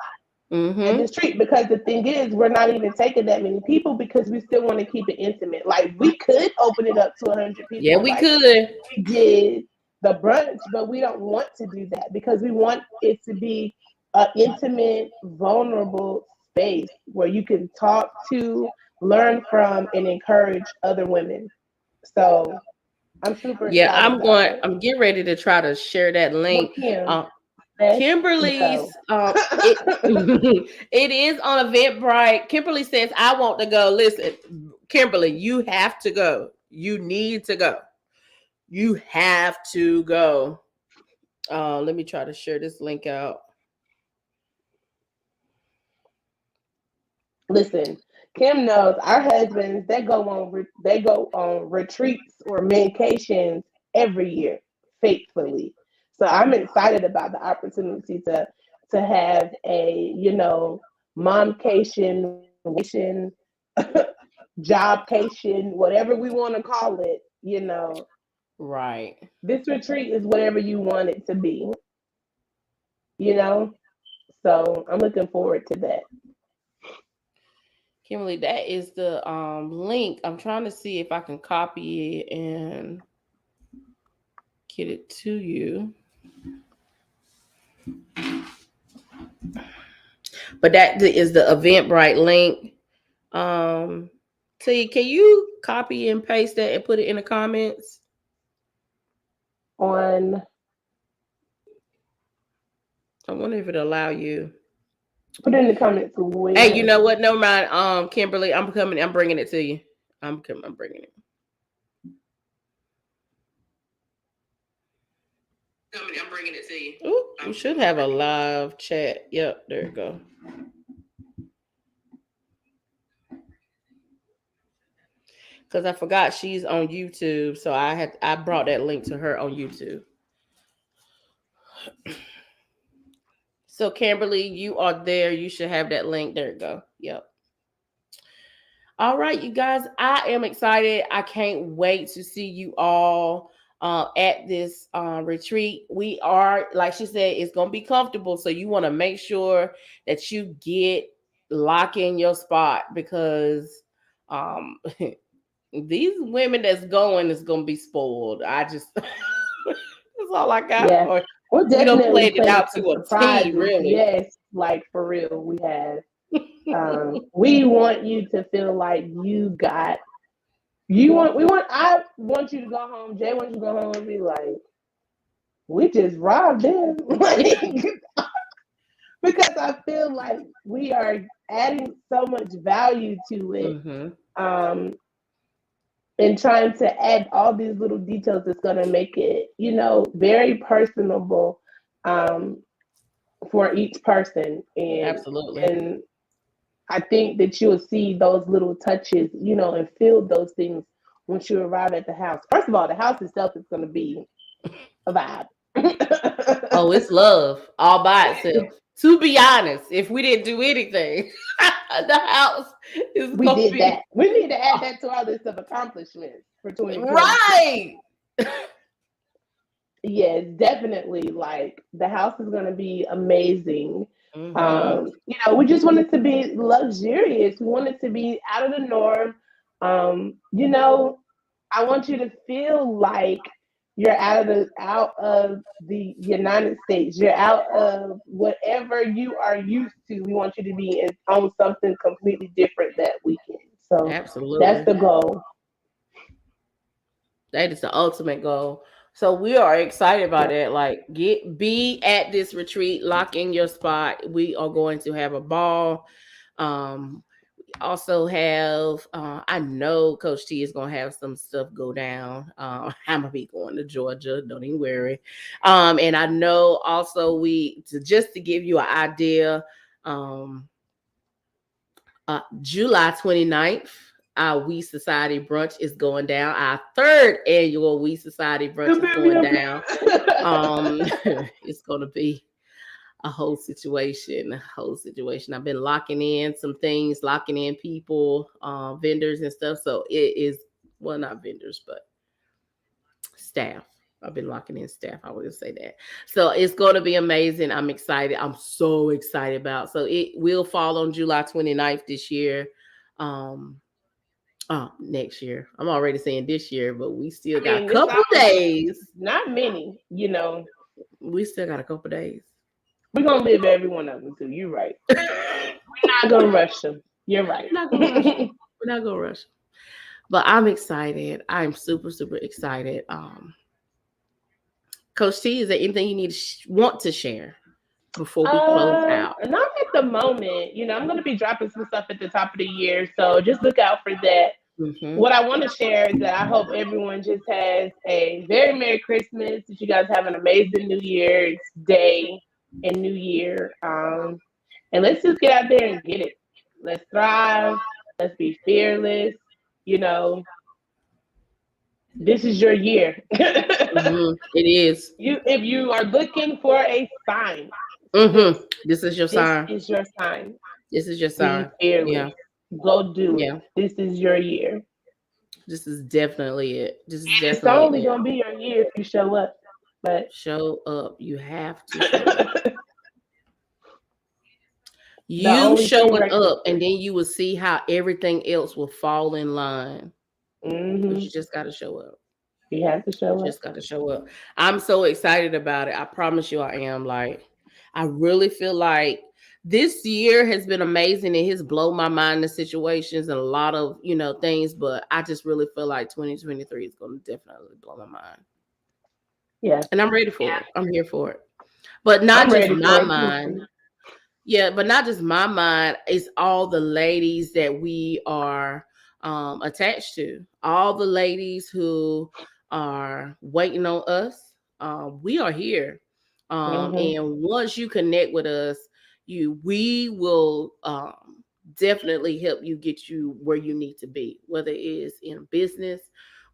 at this treat. Because the thing is, we're not even taking that many people because we still want to keep it intimate. Like, we could open it up to 100 people. Yeah, we could. We did the brunch, but we don't want to do that because we want it to be an intimate, vulnerable space where you can talk to, learn from, and encourage other women. So I'm super excited. Yeah, I'm getting ready to try to share that link. Kimberly's it is on Eventbrite. Kimberly says, I want to go. Listen, Kimberly, you have to go. You need to go. You have to go. Let me try to share this link out. Listen, Kim knows our husbands, they go on retreats or vacations every year faithfully. So I'm excited about the opportunity to have a, momcation, jobcation, whatever we want to call it, Right. This retreat is whatever you want it to be, So I'm looking forward to that. Kimberly, that is the link. I'm trying to see if I can copy it and get it to you. But that is the Eventbrite link. T, can you copy and paste that and put it in the comments? I wonder if it'll allow you. Put it in the comments. Hey, you know what? Never mind. Kimberly, I'm bringing it to you. I'm bringing it. I'm bringing it to you. Ooh, we should have a live chat. Yep, there you go. Because I forgot she's on YouTube, so I brought that link to her on YouTube. So Kimberly, you are there. You should have that link. There you go. Yep. All right, you guys. I am excited. I can't wait to see you all at this retreat. We are, like she said, it's going to be comfortable. So you want to make sure that you lock in your spot because these women that's going is going to be spoiled. That's all I got. Yeah. We'll definitely played it out to a T, really. Yes, like for real, we have. We want you to feel like I want you to go home. Jay wants you to go home and be like, we just robbed them. Because I feel like we are adding so much value to it. And trying to add all these little details that's going to make it, very personable for each person. And, absolutely. And I think that you'll see those little touches, and feel those things once you arrive at the house. First of all, the house itself is going to be a vibe. Oh, it's love all by itself. To be honest, if we didn't do anything, the house is we did that. We need to add that to our list of accomplishments for 2020. Right. Yes, definitely. Like, the house is going to be amazing. We just want it to be luxurious. We want it to be out of the norm. I want you to feel like you're out of the United States. You're out of whatever you are used to. We want you to be on something completely different that weekend. So absolutely, that's the goal. That is the ultimate goal. So we are excited about that. Like, be at this retreat, lock in your spot. We are going to have a ball. Also have I know Coach T is gonna have some stuff go down. I'm gonna be going to Georgia, don't even worry. And I know also just to give you an idea, July 29th, our We Society brunch is going down. Our third annual We Society brunch is going down. It's gonna be a whole situation. I've been locking in some things, locking in people, vendors and stuff. So it is, well, not vendors, but staff. I've been locking in staff. I would say that. So it's going to be amazing. I'm excited. I'm so excited about. So it will fall on July 29th this year. Next year. I'm already saying this year, but we still got a couple days. Not many, We still got a couple days. We're going to live every one of them too. You're right. We're not going to rush them. You're right. We're not going to rush them. But I'm excited. I'm super, super excited. Coach T, is there anything you want to share before we close out? Not at the moment. I'm going to be dropping some stuff at the top of the year. So just look out for that. Mm-hmm. What I want to share is that I hope everyone just has a very Merry Christmas, that you guys have an amazing New Year's Day and New Year. And let's just get out there and get it. Let's thrive. Let's be fearless. This is your year. Mm-hmm. It is. If you are looking for a sign, this is your sign. This is your sign. This is your sign. Be fearless. Yeah. Go do it. This is your year. This is definitely it. It's only gonna be your year if you show up. But show up. You have to show up. You showing up, and then you will see how everything else will fall in line. Mm-hmm. But you just got to show up. You have to show up. Just got to show up. I'm so excited about it. I promise you I am. Like, I really feel like this year has been amazing. It has blown my mind in situations and a lot of, things. But I just really feel like 2023 is going to definitely blow my mind. Yeah. And I'm ready for it. I'm here for it. But not just my mind. Yeah, but not just my mind. It's all the ladies that we are attached to. All the ladies who are waiting on us. We are here. And once you connect with us, we will definitely help you get you where you need to be, whether it is in business,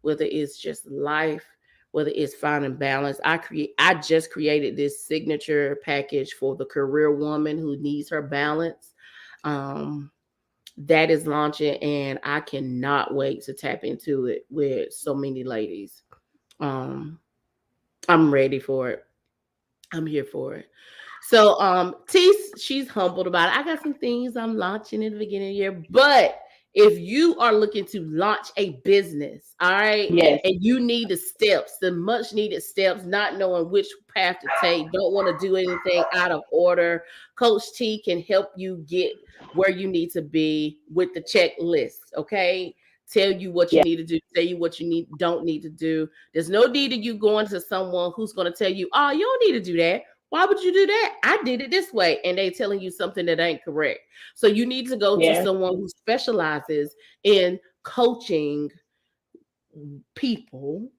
whether it's just life, whether it's finding balance. I just created this signature package for the career woman who needs her balance. That is launching, and I cannot wait to tap into it with so many ladies. I'm ready for it. I'm here for it. So T, she's humbled about it. I got some things I'm launching in the beginning of the year, but if you are looking to launch a business, all right, yes, and you need the steps, the much needed steps, not knowing which path to take, don't want to do anything out of order, Coach T can help you get where you need to be with the checklist, okay? Tell you what you need to do, tell you what you don't need to do. There's no need of you going to someone who's going to tell you, oh, you don't need to do that. Why would you do that? I did it this way. And they telling you something that ain't correct. So you need to go to someone who specializes in coaching people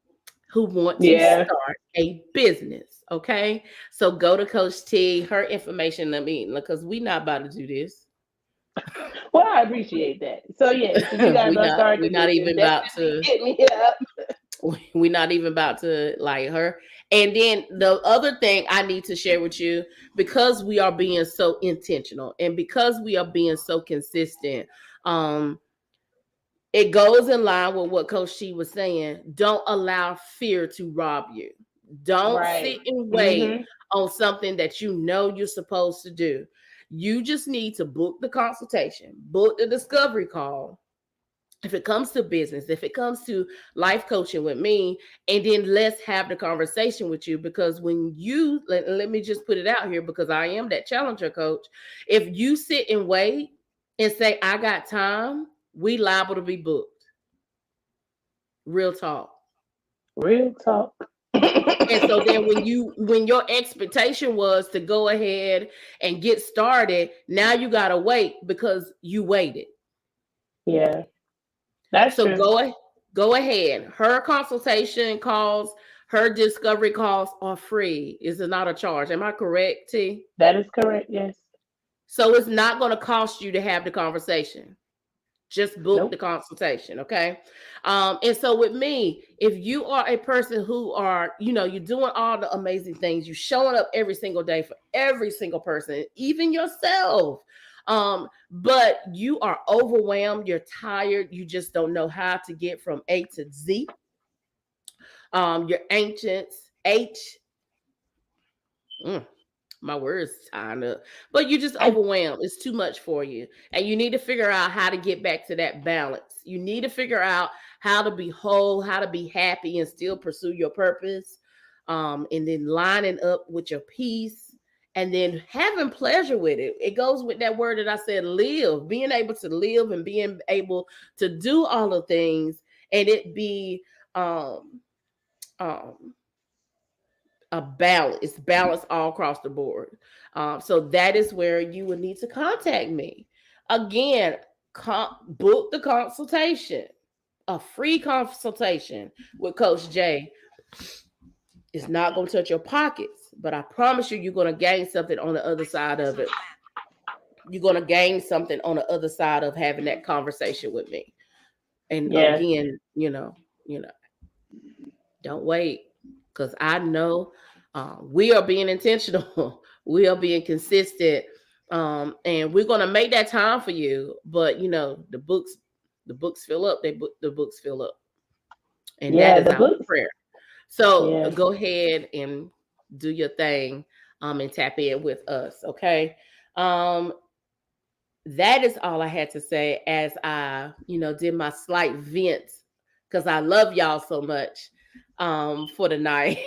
who want to start a business. Okay. So go to Coach T, her information, because we're not about to do this. Well, I appreciate that. So yes, you guys we're not even about to hit me up. We're not even about to like her. And then the other thing I need to share with you, because we are being so intentional and because we are being so consistent, it goes in line with what Coach T was saying. Don't allow fear to rob you. Don't sit and wait on something that you know you're supposed to do. You just need to book the consultation, book the discovery call. If it comes to business, if it comes to life coaching with me, and then let's have the conversation with you, because when you, let me just put it out here, because I am that challenger coach. If you sit and wait and say, I got time, we liable to be booked. Real talk. Real talk. And so then when your expectation was to go ahead and get started, now you gotta wait because you waited. Yeah. That's so true. Go ahead. Her consultation calls, her discovery calls are free. Is it not a charge? Am I correct, T? That is correct, yes. So it's not going to cost you to have the conversation. Just book the consultation, okay? And so with me, if you are a person who are, you're doing all the amazing things, you're showing up every single day for every single person, even yourself, but you are overwhelmed, you're tired, you just don't know how to get from A to Z. You're anxious, my words tying up, but you just overwhelmed. It's too much for you. And you need to figure out how to get back to that balance. You need to figure out how to be whole, how to be happy and still pursue your purpose. And then lining up with your peace and then having pleasure with it. It goes with that word that I said, live, being able to live and being able to do all the things and it be, a balance. It's balanced all across the board. So that is where you would need to contact me. Again, book the consultation, a free consultation with Coach J. It's not going to touch your pockets, but I promise you, you're going to gain something on the other side of it. You're going to gain something on the other side of having that conversation with me. And again, don't wait. Because I know we are being intentional. We are being consistent. And we're going to make that time for you. But, the books fill up. The books fill up. And that is our prayer. So go ahead and do your thing and tap in with us. Okay. That is all I had to say as I, did my slight vent because I love y'all so much. For the night.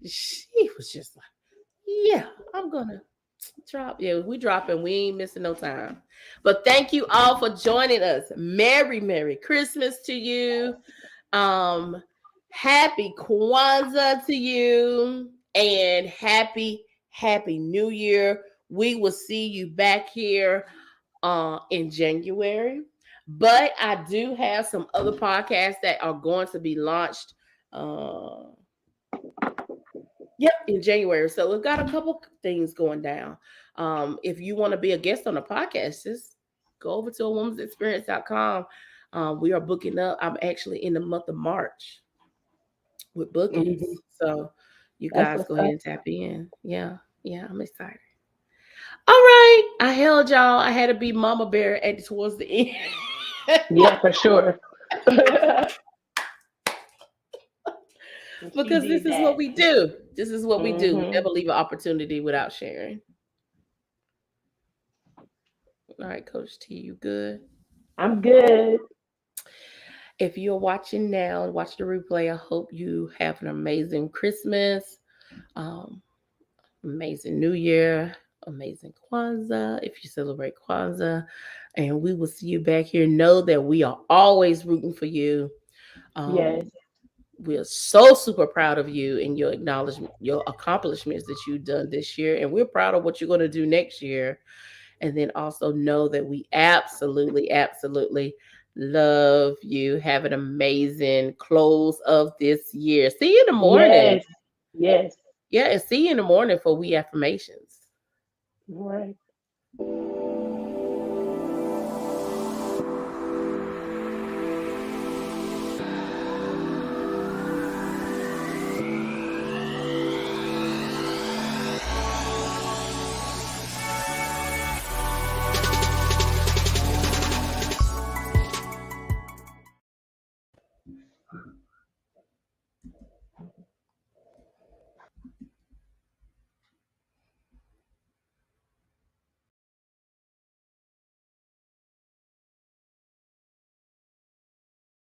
She was just like, yeah, I'm gonna drop. Yeah, we dropping. We ain't missing no time. But thank you all for joining us. Merry Christmas to you. Happy Kwanzaa to you. And happy New Year. We will see you back here in January. But I do have some other podcasts that are going to be launched. In January. So we've got a couple things going down. If you want to be a guest on a podcast, just go over to awomensexperience.com. We are booking up. I'm actually in the month of March with bookings. Mm-hmm. So you guys go ahead and tap in. Yeah, I'm excited. All right. I held y'all. I had to be Mama Bear towards the end. Yeah, for sure. Because this is what we do. This is what we do. We never leave an opportunity without sharing. All right, Coach T, you good? I'm good. If you're watching now, watch the replay. I hope you have an amazing Christmas, amazing New Year, amazing Kwanzaa, if you celebrate Kwanzaa. And we will see you back here. Know that we are always rooting for you. Yes. We are so super proud of you and your acknowledgement, your accomplishments that you've done this year. And we're proud of what you're going to do next year. And then also know that we absolutely love you. Have an amazing close of this year. See you in the morning. Yes. Yeah, and see you in the morning for We Affirmations. All right.